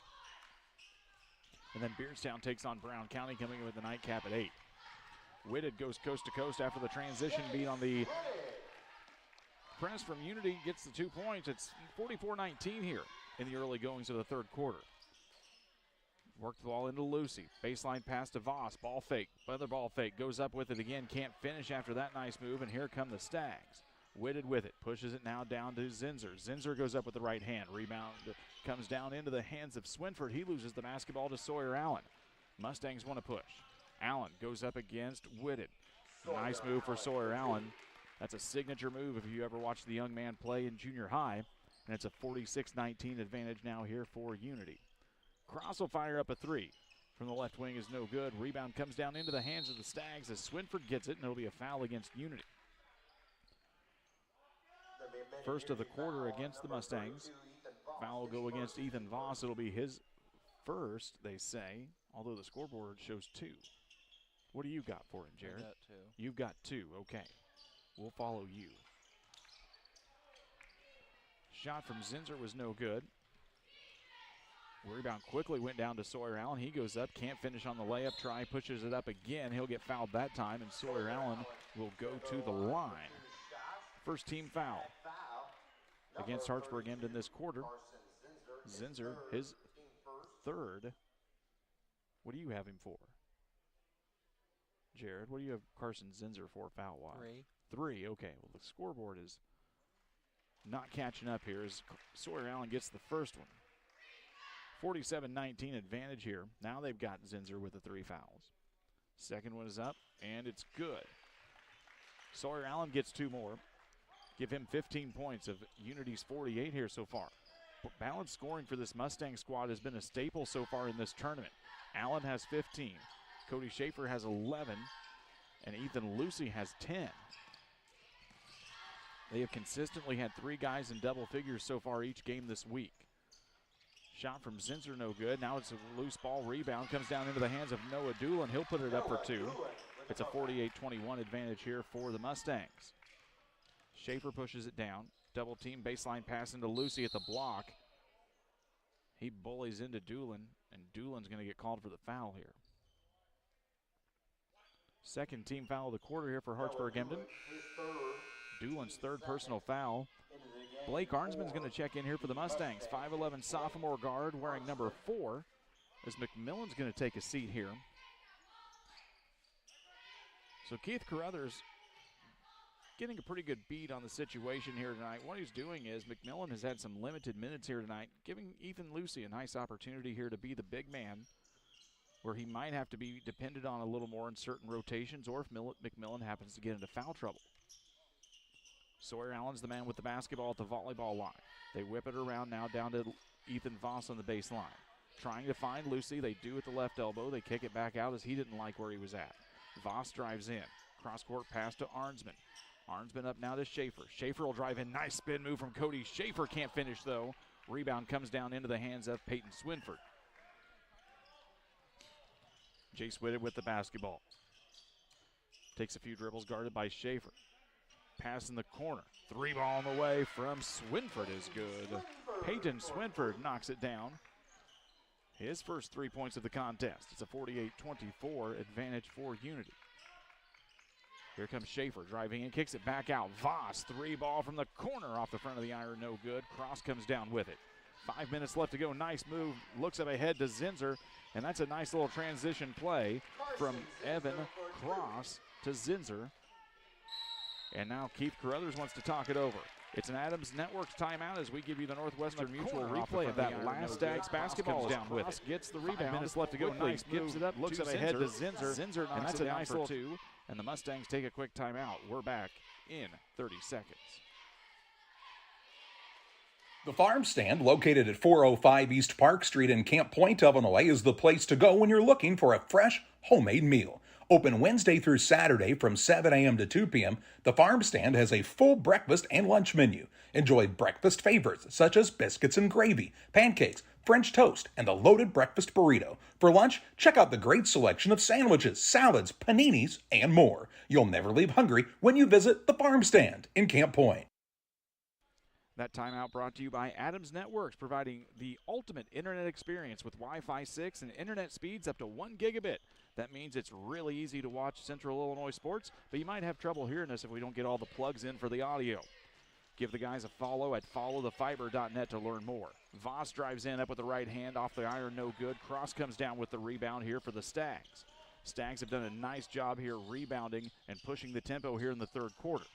And then Beardstown takes on Brown County, coming in with the nightcap at 8. Whitted goes coast to coast after the transition beat on the press from Unity, gets the 2 points. It's 44-19 here in the early goings of the third quarter. Work the ball into Lucy. Baseline pass to Voss. Ball fake. Other ball fake. Goes up with it again. Can't finish after that nice move, and here come the Stags. Whitted with it. Pushes it now down to Zinser. Zinser goes up with the right hand. Rebound comes down into the hands of Swinford. He loses the basketball to Sawyer Allen. Mustangs want to push. Allen goes up against Whitted. Nice move for Sawyer Allen. That's a signature move if you ever watched the young man play in junior high. And it's a 46-19 advantage now here for Unity. Cross will fire up a three. From the left wing is no good. Rebound comes down into the hands of the Stags as Swinford gets it, and it'll be a foul against Unity. First of the quarter against the Mustangs. Foul will go against Ethan Voss. It'll be his first, they say, although the scoreboard shows 2. What do you got for him, Jared?
I got 2.
You've got 2, okay. We'll follow you. Shot from Zinser was no good. Rebound quickly went down to Sawyer Allen. He goes up, can't finish on the layup try, pushes it up again. He'll get fouled that time, and Sawyer Allen will go to the line. First team foul against Hartsburg-Emden this quarter. Zinser, his third. What do you have him for? Jared, what do you have Carson Zinser for foul-wise? 3, okay. Well, the scoreboard is not catching up here as Sawyer Allen gets the first one. 47-19 advantage here. Now they've got Zinser with the 3 fouls. Second one is up, and it's good. Sawyer Allen gets 2 more. Give him 15 points of Unity's 48 here so far. Balanced scoring for this Mustang squad has been a staple so far in this tournament. Allen has 15. Cody Schaefer has 11. And Ethan Lucy has 10. They have consistently had 3 guys in double figures so far each game this week. Shot from Zinser, no good. Now it's a loose ball. Rebound comes down into the hands of Noah Doolin. He'll put it up for 2. It's a 48-21 advantage here for the Mustangs. Schaefer pushes it down. Double team baseline pass into Lucy at the block. He bullies into Doolin, and Doolin's going to get called for the foul here. Second team foul of the quarter here for Hartsburg-Emden. Doolin's third personal foul. Blake Arnsman's going to check in here for the Mustangs. 5'11" sophomore guard wearing number 4 as McMillan's going to take a seat here. So Keith Carruthers getting a pretty good beat on the situation here tonight. What he's doing is McMillan has had some limited minutes here tonight, giving Ethan Lucy a nice opportunity here to be the big man where he might have to be depended on a little more in certain rotations or if McMillan happens to get into foul trouble. Sawyer Allen's the man with the basketball at the volleyball line. They whip it around now down to Ethan Voss on the baseline. Trying to find Lucy. They do at the left elbow. They kick it back out as he didn't like where he was at. Voss drives in. Cross-court pass to Arnsman. Arnsman up now to Schaefer. Schaefer will drive in. Nice spin move from Cody. Schaefer can't finish, though. Rebound comes down into the hands of Peyton Swinford. Jace Whitted with the basketball. Takes a few dribbles, guarded by Schaefer. Pass in the corner. 3 ball on the way from Swinford is good. Peyton Swinford knocks it down. His first 3 points of the contest. It's a 48-24 advantage for Unity. Here comes Schaefer driving in, kicks it back out. Voss, 3 ball from the corner off the front of the iron, no good. Cross comes down with it. 5 minutes left to go. Nice move. Looks up ahead to Zinser, and that's a nice little transition play from Evan Cross to Zinser. And now Keith Carruthers wants to talk it over. It's an Adams Networks timeout as we give you the Northwestern Mutual replay of that last Stags basketball down with it. Gets the rebound. 5 minutes left to go. Nice gives it up. Looks up ahead to Zinser. Zinser knocks and that's a nice little 2. And the Mustangs take a quick timeout. We're back in 30 seconds.
The Farm Stand, located at 405 East Park Street in Camp Point, Illinois, is the place to go when you're looking for a fresh, homemade meal. Open Wednesday through Saturday from 7 a.m. to 2 p.m., the Farm Stand has a full breakfast and lunch menu. Enjoy breakfast favorites such as biscuits and gravy, pancakes, French toast, and the loaded breakfast burrito. For lunch, check out the great selection of sandwiches, salads, paninis, and more. You'll never leave hungry when you visit the Farm Stand in Camp Point.
That timeout brought to you by Adams Networks, providing the ultimate internet experience with Wi-Fi 6 and internet speeds up to 1 gigabit. That means it's really easy to watch Central Illinois sports, but you might have trouble hearing us if we don't get all the plugs in for the audio. Give the guys a follow at followthefiber.net to learn more. Voss drives in up with the right hand off the iron, no good. Cross comes down with the rebound here for the Stags. Stags have done a nice job here rebounding and pushing the tempo here in the third quarter.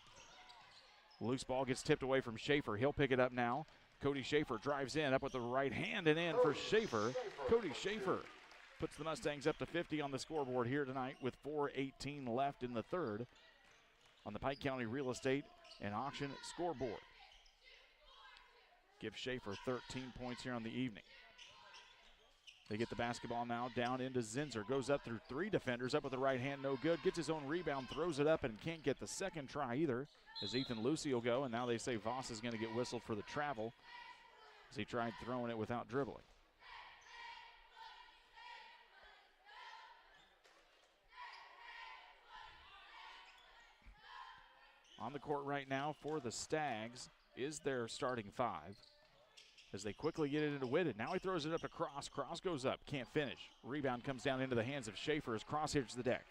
Loose ball gets tipped away from Schaefer. He'll pick it up now. Cody Schaefer drives in up with the right hand and in for Schaefer. Cody Schaefer puts the Mustangs up to 50 on the scoreboard here tonight with 4:18 left in the third on the Pike County Real Estate and Auction scoreboard. Give Schaefer 13 points here on the evening. They get the basketball now down into Zinser. Goes up through 3 defenders, up with the right hand, no good. Gets his own rebound, throws it up, and can't get the second try either. As Ethan Lucy will go, and now they say Voss is going to get whistled for the travel as he tried throwing it without dribbling. On the court right now for the Stags is their starting 5 as they quickly get it into Whitted. Now he throws it up to Cross. Cross goes up, can't finish. Rebound comes down into the hands of Schaefer as Cross hits the deck.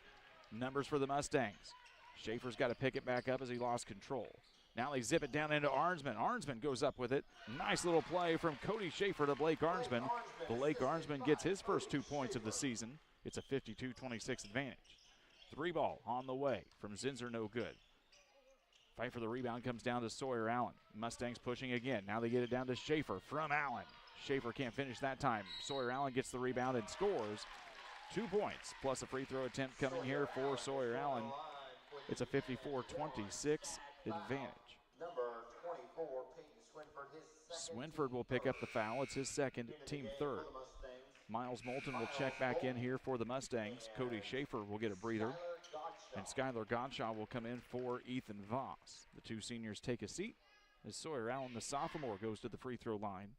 Numbers for the Mustangs. Schaefer's got to pick it back up as he lost control. Now they zip it down into Arnsman. Arnsman goes up with it. Nice little play from Cody Schaefer to Blake Arnsman. Blake Arnsman gets his first 2 points of the season. It's a 52-26 advantage. 3 ball on the way from Zinser, no good. Fight for the rebound comes down to Sawyer Allen. Mustangs pushing again. Now they get it down to Schaefer from Allen. Schaefer can't finish that time. Sawyer Allen gets the rebound and scores 2 points, plus a free throw attempt coming here for Sawyer Allen. It's a 54-26 advantage. Swinford will pick up the foul. It's his second, team third. Miles Moulton will check back in here for the Mustangs. Cody Schaefer will get a breather. And Skylar Godshaw will come in for Ethan Voss. The 2 seniors take a seat as Sawyer Allen, the sophomore, goes to the free throw line.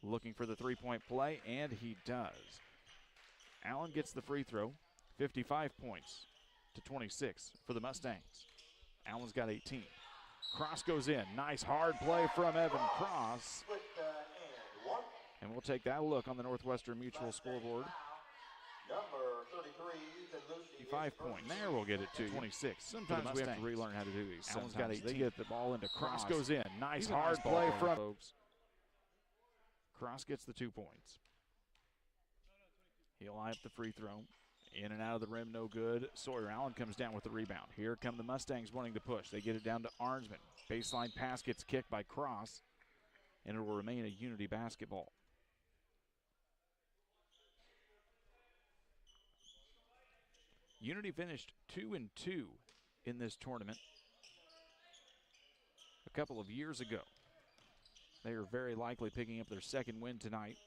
Looking for the 3-point play, and he does. Allen gets the free throw, 55 points to 26 for the Mustangs. Allen's got 18. Cross goes in. Nice hard play from Evan Cross. And we'll take that look on the Northwestern Mutual scoreboard. 5 points. There we'll get it to 26. Sometimes we have to relearn how to do these. Allen's got 18. They get the ball into Cross. Goes in. Nice hard play from folks. Cross gets the 2 points. He'll eye up the free throw. In and out of the rim, no good. Sawyer Allen comes down with the rebound. Here come the Mustangs wanting to push. They get it down to Arnsman. Baseline pass gets kicked by Cross, and it will remain a Unity basketball. Unity finished 2-2 in this tournament a couple of years ago. They are very likely picking up their second win tonight.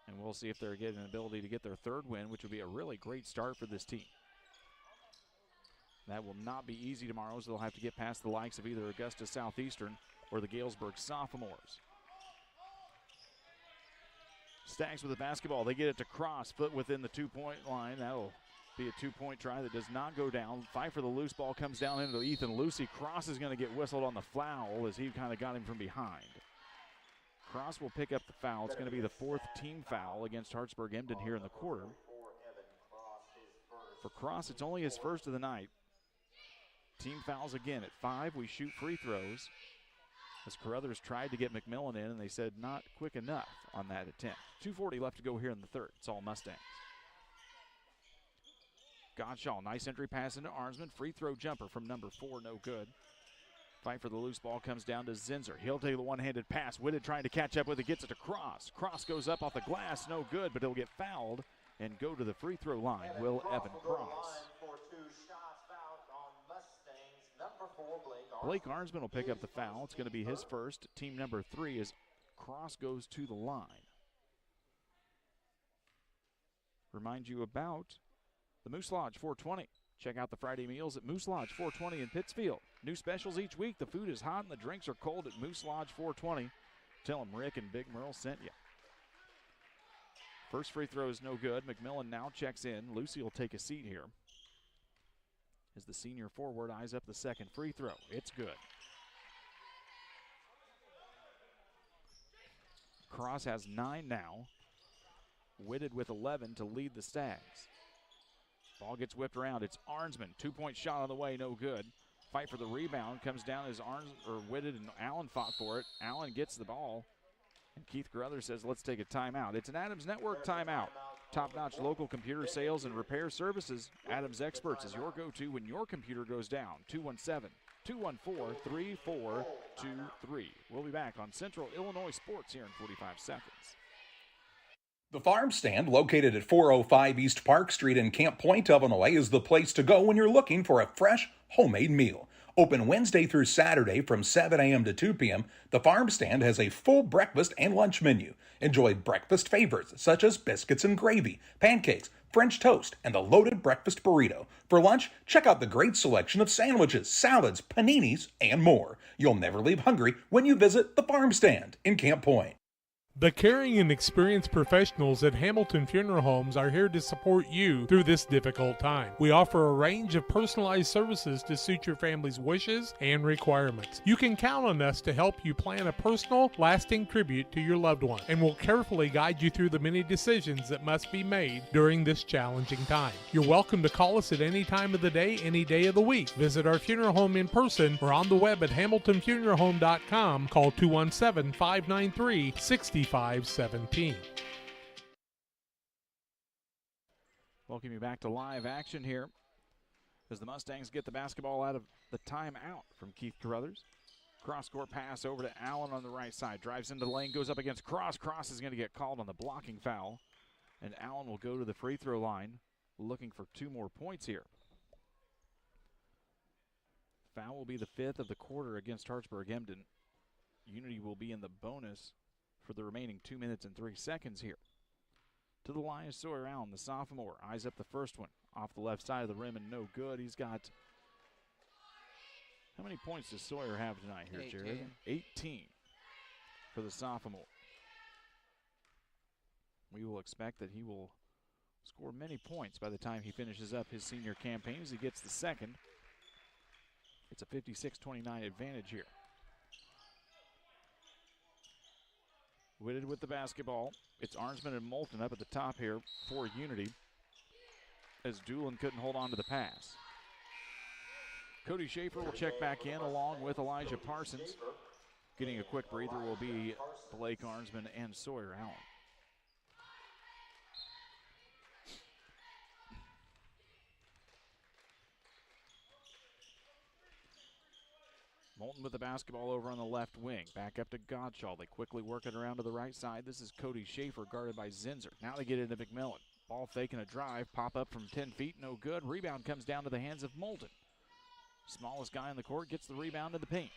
And we'll see if they're getting an ability to get their third win, which would be a really great start for this team. That will not be easy tomorrow, so they'll have to get past the likes of either Augusta Southeastern or the Galesburg sophomores. Stags with the basketball. They get it to Cross, foot within the 2-point line. That'll be a 2-point try that does not go down. Fight for the loose ball comes down into Ethan Lucy. Cross is going to get whistled on the foul as he kind of got him from behind. Cross will pick up the foul. It's going to be the 4th team foul against Hartsburg-Emden here in the quarter. For Cross, it's only his first of the night. Team fouls again at 5. We shoot free throws. As Carruthers tried to get McMillan in, and they said not quick enough on that attempt. 2:40 left to go here in the third. It's all Mustangs. Gottschall, nice entry pass into Arnsman. Free throw jumper from number 4, no good. Fight for the loose ball comes down to Zinser. He'll take the one-handed pass. Whitted trying to catch up with it, gets it to Cross. Cross goes up off the glass, no good, but he'll get fouled and go to the free throw line. Will Evan Cross. Blake Arnsman will pick up the foul. It's going to be his first. Team number 3 as Cross goes to the line. Remind you about the Moose Lodge 420. Check out the Friday meals at Moose Lodge 420 in Pittsfield. New specials each week. The food is hot and the drinks are cold at Moose Lodge 420. Tell them Rick and Big Merle sent you. First free throw is no good. McMillan now checks in. Lucy will take a seat here as the senior forward eyes up the second free throw. It's good. Cross has 9 now. Whitted with 11 to lead the Stags. Ball gets whipped around. It's Arnsman. 2-point shot on the way, no good. Fight for the rebound. Comes down as Whitted and Allen fought for it. Allen gets the ball. And Keith Carruthers says, let's take a timeout. It's an Adams Network timeout. Top-notch local computer sales and repair services. Adams Experts is your go-to when your computer goes down. 217-214-3423. We'll be back on Central Illinois Sports here in 45 seconds.
The Farm Stand, located at 405 East Park Street in Camp Point, Illinois, is the place to go when you're looking for a fresh, homemade meal. Open Wednesday through Saturday from 7 a.m. to 2 p.m., the Farm Stand has a full breakfast and lunch menu. Enjoy breakfast favorites such as biscuits and gravy, pancakes, French toast, and the loaded breakfast burrito. For lunch, check out the great selection of sandwiches, salads, paninis, and more. You'll never leave hungry when you visit the Farm Stand in Camp Point.
The caring and experienced professionals at Hamilton Funeral Homes are here to support you through this difficult time. We offer a range of personalized services to suit your family's wishes and requirements. You can count on us to help you plan a personal, lasting tribute to your loved one, and we'll carefully guide you through the many decisions that must be made during this challenging time. You're welcome to call us at any time of the day, any day of the week. Visit our funeral home in person or on the web at hamiltonfuneralhome.com. Call 217-593-6517.
Welcome you back to live action here as the Mustangs get the basketball out of the timeout from Keith Carruthers. Cross-court pass over to Allen on the right side. Drives into the lane, goes up against Cross. Cross is going to get called on the blocking foul. And Allen will go to the free throw line looking for 2 more points here. Foul will be the 5th of the quarter against Hartsburg-Emden. Unity will be in the bonus for the remaining 2 minutes and 3 seconds here. To the line is Sawyer Allen, the sophomore. Eyes up the first one. Off the left side of the rim and no good. He's got... How many points does Sawyer have tonight here,
18.
Jared? 18 for the sophomore. We will expect that he will score many points by the time he finishes up his senior campaign as he gets the second. It's a 56-29 advantage here. Whitted with the basketball. It's Arnsman and Moulton up at the top here for Unity as Doolin couldn't hold on to the pass. Cody Schaefer will check back in along with Elijah Parsons. Getting a quick breather will be Blake Arnsman and Sawyer Allen. Moulton with the basketball over on the left wing. Back up to Gottschall. They quickly work it around to the right side. This is Cody Schaefer guarded by Zinser. Now they get into McMillan. Ball faking a drive. Pop up from 10 feet. No good. Rebound comes down to the hands of Moulton. Smallest guy on the court gets the rebound in the paint.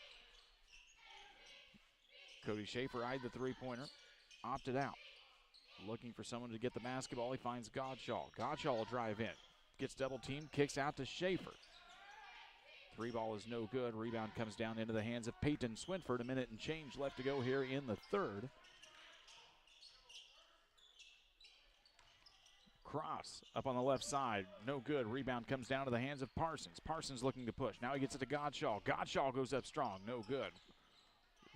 Cody Schaefer eyed the three-pointer. Opted out. Looking for someone to get the basketball. He finds Gottschall. Gottschall will drive in. Gets double-teamed. Kicks out to Schaefer. Three ball is no good. Rebound comes down into the hands of Peyton Swinford. A minute and change left to go here in the third. Cross up on the left side. No good. Rebound comes down to the hands of Parsons. Parsons looking to push. Now he gets it to Gottschall. Gottschall goes up strong. No good.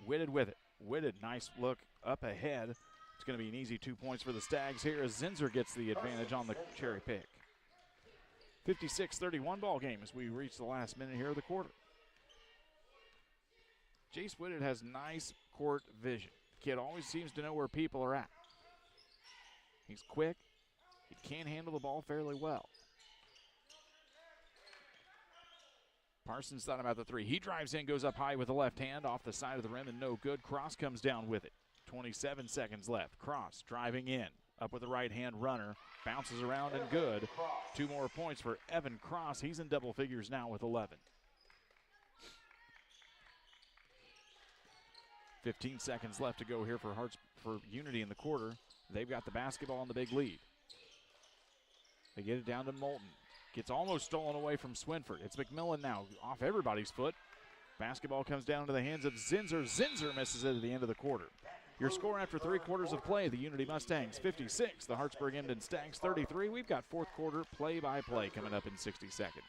Whitted with it. Whitted, nice look up ahead. It's going to be an easy 2 points for the Stags here as Zinser gets the advantage on the cherry pick. 56-31 ball game as we reach the last minute here of the quarter. Jace Whitted has nice court vision. The kid always seems to know where people are at. He's quick. He can handle the ball fairly well. Parsons thought about the three. He drives in, goes up high with the left hand, off the side of the rim, and no good. Cross comes down with it. 27 seconds left. Cross driving in, up with the right hand runner, bounces around and good. 2 more points for Evan Cross. He's in double figures now with 11. 15 seconds left to go here for Unity in the quarter. They've got the basketball and the big lead. They get it down to Moulton. Gets almost stolen away from Swinford. It's McMillan now, off everybody's foot. Basketball comes down into the hands of Zinser. Zinser misses it at the end of the quarter. Your score after 3 quarters of play, the Unity Mustangs 56, the Hartsburg-Emden Stags 33. We've got 4th quarter play-by-play coming up in 60 seconds.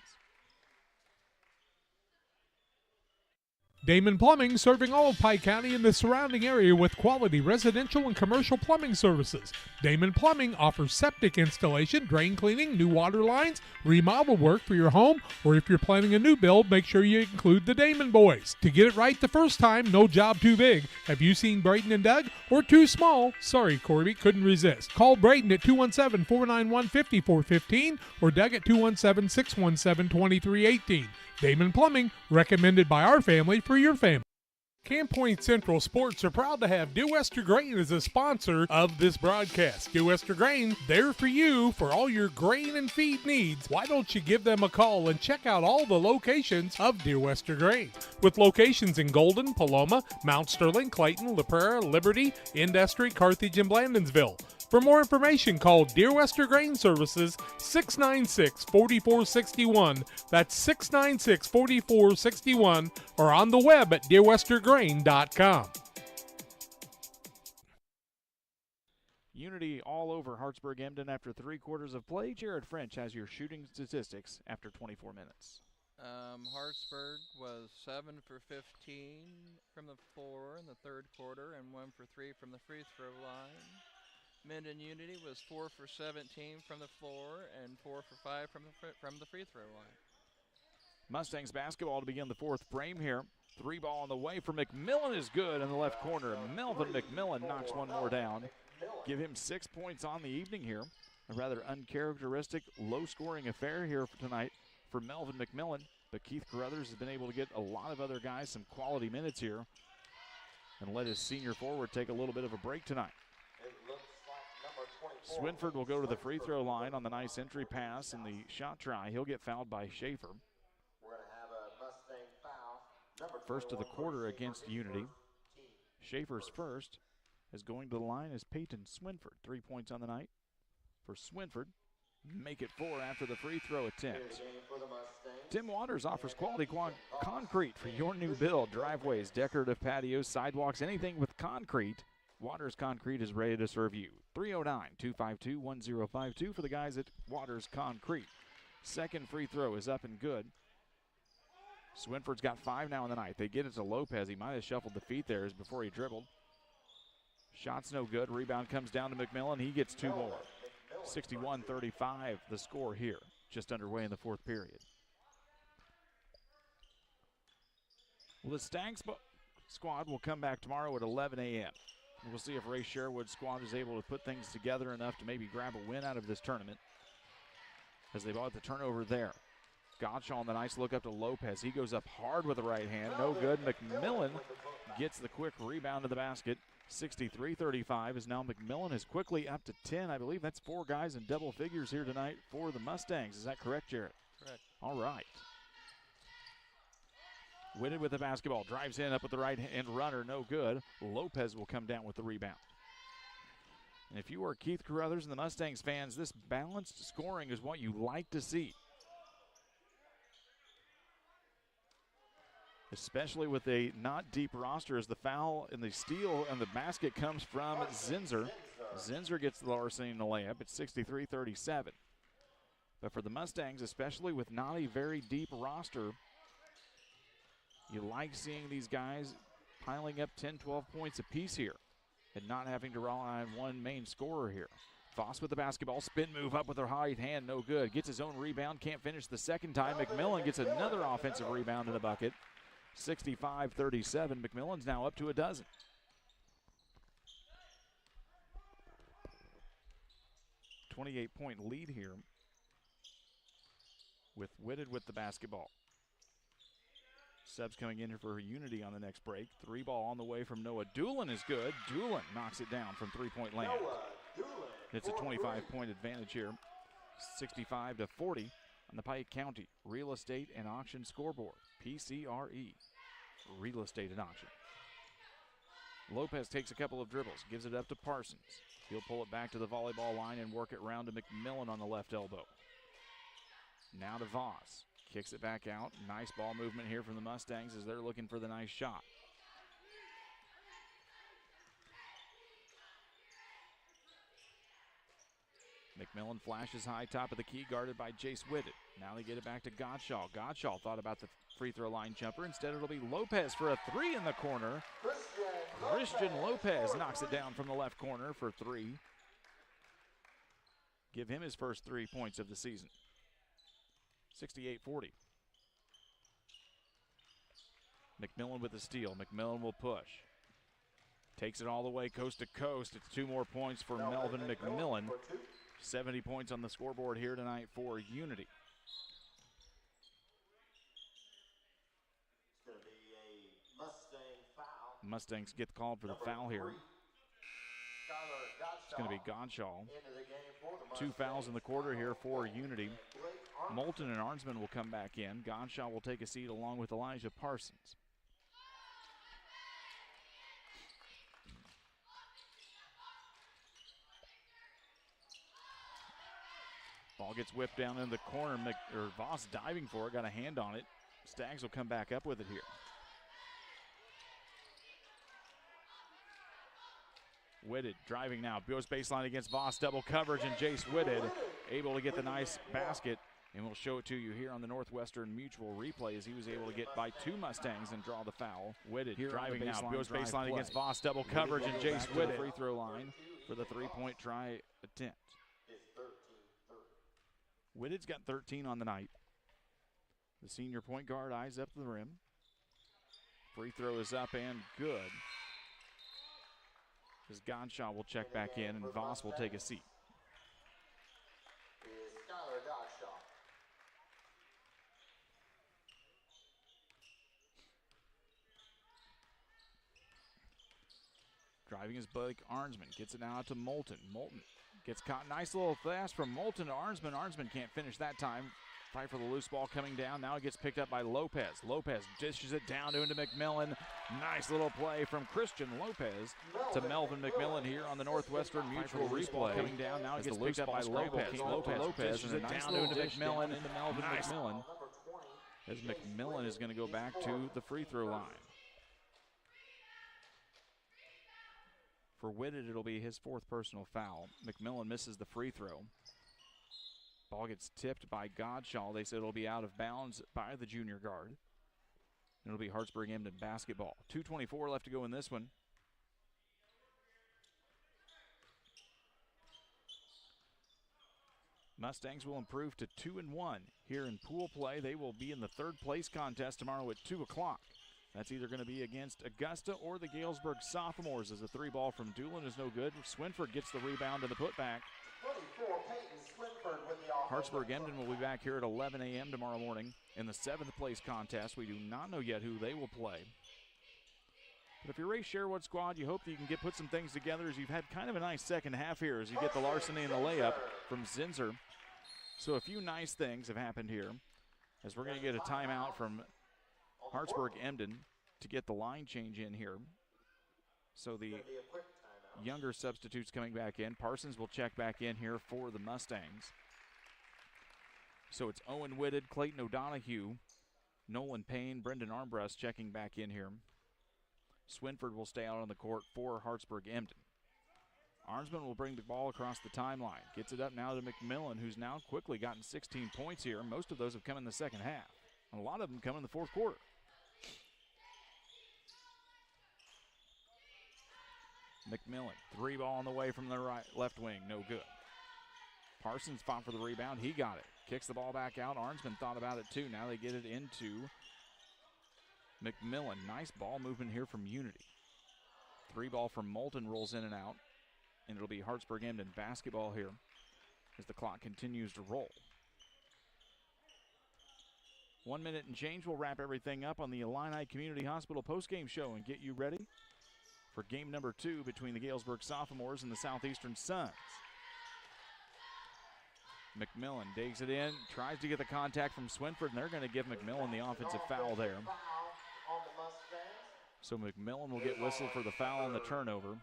Damon Plumbing, serving all of Pike County and the surrounding area with quality residential and commercial plumbing services. Damon Plumbing offers septic installation, drain cleaning, new water lines, remodel work for your home, or if you're planning a new build, make sure you include the Damon boys. To get it right the first time, no job too big. Have you seen Braden and Doug? Or too small? Sorry, Corby, couldn't resist. Call Braden at 217-491-5415 or Doug at 217-617-2318. Damon Plumbing, recommended by our family for your family. Camp Point Central Sports are proud to have Dear Wester Grain as a sponsor of this broadcast. Dear Wester Grain, there for you for all your grain and feed needs. Why don't you give them a call and check out all the locations of Dear Wester Grain? With locations in Golden, Paloma, Mount Sterling, Clayton, La Prairie, Liberty, Industry, Carthage, and Blandonsville. For more information, call Dear Wester Grain Services 696-4461. That's 696-4461, or on the web at dearwestergrain.com.
Unity all over Hartsburg-Emden after 3 quarters of play. Jared French has your shooting statistics after 24 minutes.
Hartsburg was 7 for 15 from the floor in the 3rd quarter and 1 for 3 from the free throw line. Mendon Unity was 4 for 17 from the floor and 4 for 5 from the free throw line.
Mustangs basketball to begin the 4th frame here. 3 ball on the way for McMillan is good in the left corner. Melvin McMillan knocks one more down. Give him 6 points on the evening here. A rather uncharacteristic, low-scoring affair here for tonight for Melvin McMillan. But Keith Carruthers has been able to get a lot of other guys some quality minutes here and let his senior forward take a little bit of a break tonight. Swinford will go to the free throw line on the nice entry pass and the shot try. He'll get fouled by Schaefer. First of the quarter against Unity. Schaefer's first is going to the line is Peyton Swinford. 3 points on the night for Swinford. Make it 4 after the free throw attempt. Tim Waters offers quality concrete for your new build. Driveways, decorative patios, sidewalks, anything with concrete. Waters Concrete is ready to serve you. 309-252-1052 for the guys at Waters Concrete. Second free throw is up and good. Swinford's got 5 now in the night. They get it to Lopez. He might have shuffled the feet there before he dribbled. Shot's no good. Rebound comes down to McMillan. He gets 2 more. 61-35 the score here. Just underway in the 4th period. Well, the Stags squad will come back tomorrow at 11 a.m. We'll see if Ray Sherwood's squad is able to put things together enough to maybe grab a win out of this tournament, as they bought the turnover there. Gottschall on the nice look up to Lopez. He goes up hard with the right hand. No good. McMillan gets the quick rebound to the basket. 63-35 is now McMillan is quickly up to 10. I believe that's 4 guys in double figures here tonight for the Mustangs. Is that correct, Jarrett?
Correct.
All right. Whitted with the basketball, drives in up with the right hand runner, no good. Lopez will come down with the rebound. And if you are Keith Carruthers and the Mustangs fans, this balanced scoring is what you like to see. Especially with a not deep roster, as the foul and the steal and the basket comes from Zinser. Zinser gets the larceny in the layup. It's 63-37. But for the Mustangs, especially with not a very deep roster, you like seeing these guys piling up 10, 12 points apiece here and not having to rely on one main scorer here. Voss with the basketball, spin move up with her right hand, no good. Gets his own rebound, can't finish the second time. McMillan gets another offensive rebound in the bucket. 65-37, McMillan's now up to a dozen. .28-point lead here with Whitted with the basketball. Subs coming in here for Unity on the next break. 3-ball on the way from Noah Doolin is good. Doolin knocks it down from three-point land. It's a 25-point advantage here. 65-40 on the Pike County Real Estate and Auction scoreboard. PCRE, Real Estate and Auction. Lopez takes a couple of dribbles, gives it up to Parsons. He'll pull it back to the volleyball line and work it round to McMillan on the left elbow. Now to Voss. Kicks it back out. Nice ball movement here from the Mustangs as they're looking for the nice shot. McMillan flashes high, top of the key, guarded by Jace Whitted. Now they get it back to Gottschall. Gottschall thought about the free throw line jumper. Instead, it'll be Lopez for a three in the corner. Christian Lopez knocks it down from the left corner for three. Give him his first 3 points of the season. 68-40. McMillan with the steal. McMillan will push. Takes it all the way coast to coast. It's 2 more points for Melvin McMillan. 70 points on the scoreboard here tonight for Unity.
It's going to be a Mustang foul.
Mustangs get called for the foul here. It's going to be Gottschall. 2 fouls in the quarter here for Unity. Moulton and Arnsman will come back in. Gottschall will take a seat along with Elijah Parsons. Ball gets whipped down in the corner. Voss diving for it, got a hand on it. Stags will come back up with it here. Whitted driving now, goes baseline against Voss, double coverage, and Jace Whitted able to get the nice basket. And we'll show it to you here on the Northwestern Mutual replay as he was able to get by 2 Mustangs and draw the foul. Whitted here driving now, goes baseline against Voss, double coverage, and Jace Whitted free throw line for the 3-point try attempt. Whitted's got 13 on the night. The senior point guard eyes up the rim. Free throw is up and good. As Gottschall will check back in and Voss will take a seat. Driving is Blake Arnsman. Gets it now out to Moulton. Moulton gets caught. Nice little pass from Moulton to Arnsman. Arnsman can't finish that time. Fight for the loose ball coming down. Now it gets picked up by Lopez. Lopez dishes it down into McMillan. Nice little play from Christian Lopez to Melvin McMillan here on the Northwestern Mutual replay. Coming down. Now it gets picked up by Lopez. Lopez dishes it down into McMillan. Into Melvin McMillan. As McMillan is going to go back to the free throw line. For Whitted, it'll be his 4th personal foul. McMillan misses the free throw. Ball gets tipped by Gottschall. They said it'll be out of bounds by the junior guard. It'll be Hartsburg-Emden basketball. 2:24 left to go in this one. Mustangs will improve to 2-1 here in pool play. They will be in the 3rd place contest tomorrow at 2 o'clock. That's either going to be against Augusta or the Galesburg Sophomores as a 3-ball from Doolin is no good. Swinford gets the rebound and the putback. Hartsburg-Emden will be back here at 11 a.m. tomorrow morning in the 7th place contest. We do not know yet who they will play. But if you're Ray Sherwood squad, you hope that you can put some things together as you've had kind of a nice second half here as you get the larceny and the layup from Zinser. So a few nice things have happened here as we're going to get a timeout from Hartsburg-Emden to get the line change in here. So the younger substitutes coming back in. Parsons will check back in here for the Mustangs. So it's Owen Whitted, Clayton O'Donohue, Nolan Payne, Brendan Armbrust checking back in here. Swinford will stay out on the court for Hartsburg-Emden. Arnsman will bring the ball across the timeline. Gets it up now to McMillan, who's now quickly gotten 16 points here. Most of those have come in the second half. And a lot of them come in the 4th quarter. McMillan, 3-ball on the way from the left wing, no good. Parsons fought for the rebound, he got it. Kicks the ball back out, Arnsman thought about it too. Now they get it into McMillan. Nice ball movement here from Unity. 3-ball from Moulton rolls in and out. And it'll be Hartsburg-Emden basketball here as the clock continues to roll. 1 minute and change. We'll wrap everything up on the Illini Community Hospital postgame show and get you ready for game number 2 between the Galesburg Sophomores and the Southeastern Suns. McMillan digs it in, tries to get the contact from Swinford, and they're going to give McMillan the offensive foul there. So McMillan will get whistled for the foul on the turnover.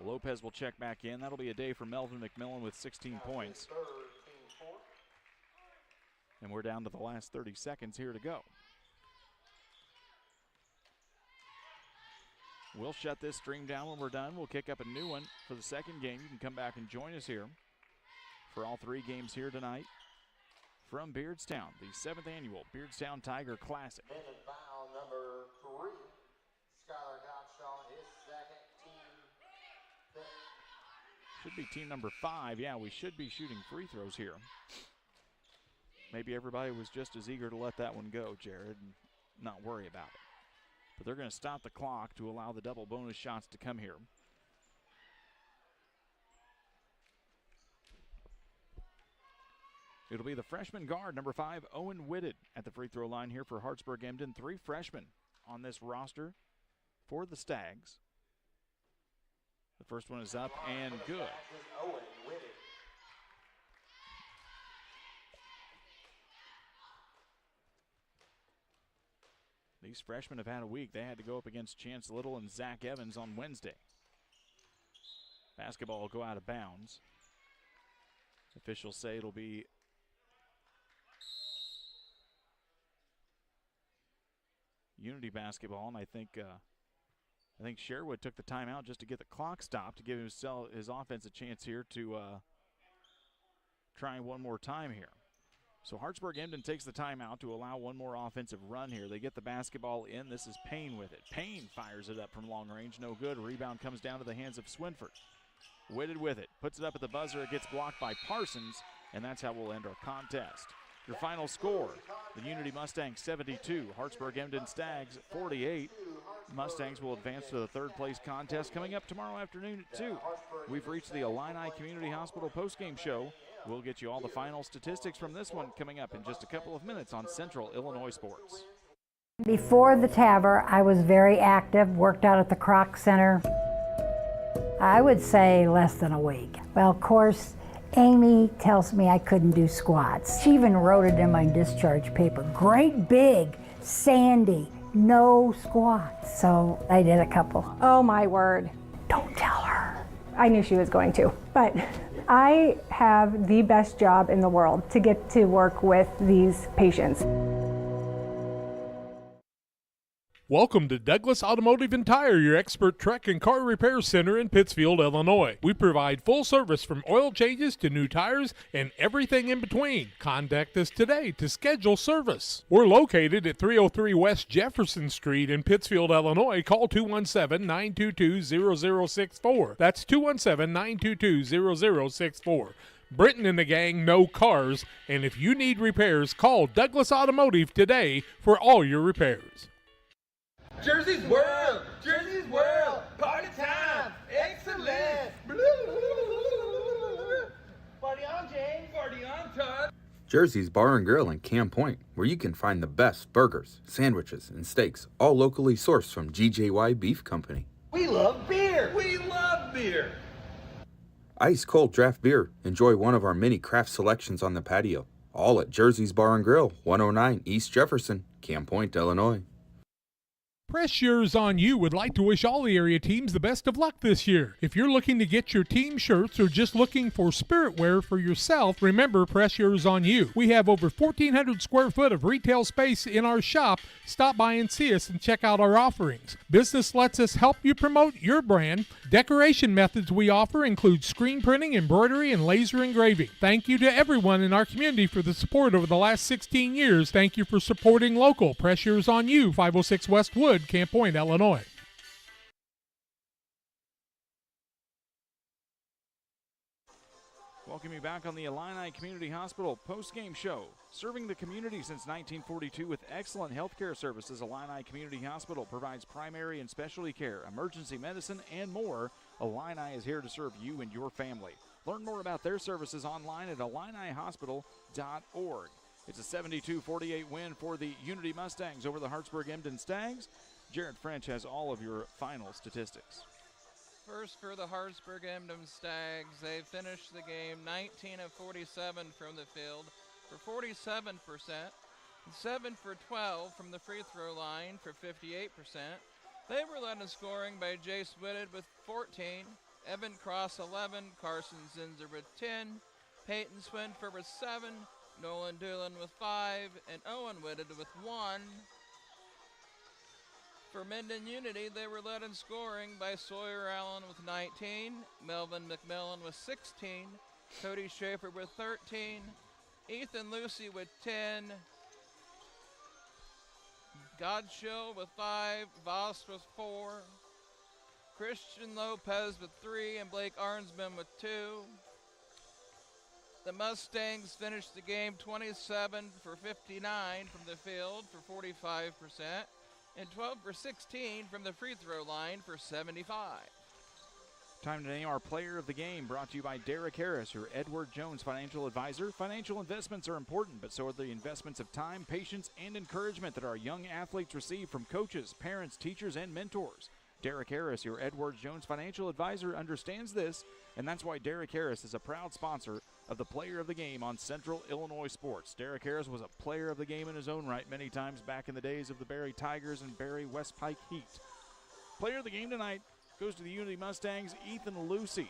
Lopez will check back in. That'll be a day for Melvin McMillan with 16 points. And we're down to the last 30 seconds here to go. We'll shut this stream down when we're done. We'll kick up a new one for the second game. You can come back and join us here for all 3 games here tonight from Beardstown, the 7th annual Beardstown Tiger Classic.
Foul number 3. Skylar Gottschall is second. Team
should be team number 5. Yeah, we should be shooting free throws here. Maybe everybody was just as eager to let that one go, Jared, and not worry about it. But they're going to stop the clock to allow the double bonus shots to come here. It'll be the freshman guard, number 5, Owen Whitted, at the free throw line here for Hartsburg-Emden. 3 freshmen on this roster for the Stags. The first one is up and good. These freshmen have had a week. They had to go up against Chance Little and Zach Evans on Wednesday. Basketball will go out of bounds. Officials say it'll be Unity basketball, and I think Sherwood took the timeout just to get the clock stopped to give his offense a chance here to try one more time here. So Hartsburg-Emden takes the timeout to allow one more offensive run here. They get the basketball in. This is Payne with it. Payne fires it up from long range. No good. Rebound comes down to the hands of Swinford. Whitted with it. Puts it up at the buzzer. It gets blocked by Parsons, and that's how we'll end our contest. Your final score, the Unity Mustangs 72, Hartsburg-Emden Stags 48. Mustangs will advance to the 3rd place contest coming up tomorrow afternoon at 2. We've reached the Illini Community Hospital postgame show. We'll get you all the final statistics from this one coming up in just a couple of minutes on Central Illinois Sports.
Before the TAVR, I was very active, worked out at the Croc Center. I would say less than a week. Well, of course, Amy tells me I couldn't do squats. She even wrote it in my discharge paper. Great big, Sandy, no squats. So I did a couple.
Oh my word.
Don't tell her.
I knew she was going to, but I have the best job in the world to get to work with these patients.
Welcome to Douglas Automotive and Tire, your expert truck and car repair center in Pittsfield, Illinois. We provide full service from oil changes to new tires and everything in between. Contact us today to schedule service. We're located at 303 West Jefferson Street in Pittsfield, Illinois. Call 217-922-0064. That's 217-922-0064. Britton and the gang know cars, and if you need repairs, call Douglas Automotive today for all your repairs.
Jersey's World! Jersey's World! Party time! Excellent! Party on, James! Party on, Todd!
Jersey's Bar and Grill in Camp Point, where you can find the best burgers, sandwiches, and steaks, all locally sourced from GJY Beef Company.
We love beer! We love beer!
Ice cold draft beer. Enjoy one of our many craft selections on the patio. All at Jersey's Bar and Grill, 109 East Jefferson, Camp Point, Illinois.
Press Yours On You would like to wish all the area teams the best of luck this year. If you're looking to get your team shirts or just looking for spirit wear for yourself, remember Press Yours On You. We have over 1,400 square foot of retail space in our shop. Stop by and see us and check out our offerings. Business lets us help you promote your brand. Decoration methods we offer include screen printing, embroidery, and laser engraving. Thank you to everyone in our community for the support over the last 16 years. Thank you for supporting local. Press Yours On You, 506 Westwood, Camp Point, Illinois.
Welcome you back on the Illini Community Hospital post-game show. Serving the community since 1942 with excellent healthcare services, Illini Community Hospital provides primary and specialty care, emergency medicine, and more. Illini is here to serve you and your family. Learn more about their services online at illinihospital.org. It's a 72-48 win for the Unity Mustangs over the Hartsburg-Emden Stags. Jared French has all of your final statistics.
First for the Hartsburg-Emden Stags, they finished the game 19 of 47 from the field for 47%, and 7 for 12 from the free throw line for 58%. They were led in scoring by Jace Whitted with 14, Evan Cross 11, Carson Zinser with 10, Peyton Swinford with 7, Nolan Doolin with 5, and Owen Whitted with 1. For Mendon Unity, they were led in scoring by Sawyer Allen with 19, Melvin McMillan with 16, Cody Schaefer with 13, Ethan Lucy with 10, Godshill with 5, Voss with 4, Christian Lopez with 3, and Blake Arnsman with 2. The Mustangs finished the game 27 for 59 from the field for 45%, and 12 for 16 from the free throw line for 75.
Time to name our player of the game, brought to you by Derek Harris, your Edward Jones financial advisor. Financial investments are important, but so are the investments of time, patience, and encouragement that our young athletes receive from coaches, parents, teachers, and mentors. Derek Harris, your Edward Jones financial advisor, understands this, and that's why Derek Harris is a proud sponsor of the Player of the Game on Central Illinois Sports. Derek Harris was a player of the game in his own right many times back in the days of the Barry Tigers and Barry West Pike Heat. Player of the game tonight goes to the Unity Mustangs, Ethan Lucy.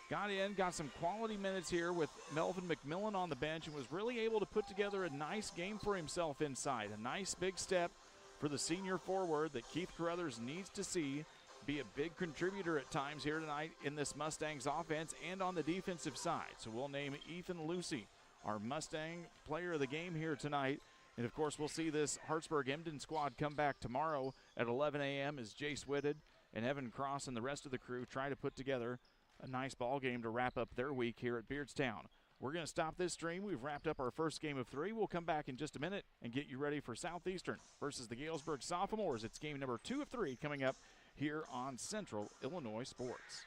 Got some quality minutes here with Melvin McMillan on the bench and was really able to put together a nice game for himself inside. A nice big step for the senior forward that Keith Carruthers needs to see be a big contributor at times here tonight in this Mustangs offense and on the defensive side. So we'll name Ethan Lucy our Mustang player of the game here tonight. And, of course, we'll see this Hartsburg-Emden squad come back tomorrow at 11 a.m. as Jace Whitted and Evan Cross and the rest of the crew try to put together a nice ball game to wrap up their week here at Beardstown. We're going to stop this stream. We've wrapped up our first game of 3. We'll come back in just a minute and get you ready for Southeastern versus the Galesburg Sophomores. It's game number 2 of 3 coming up here on Central Illinois Sports.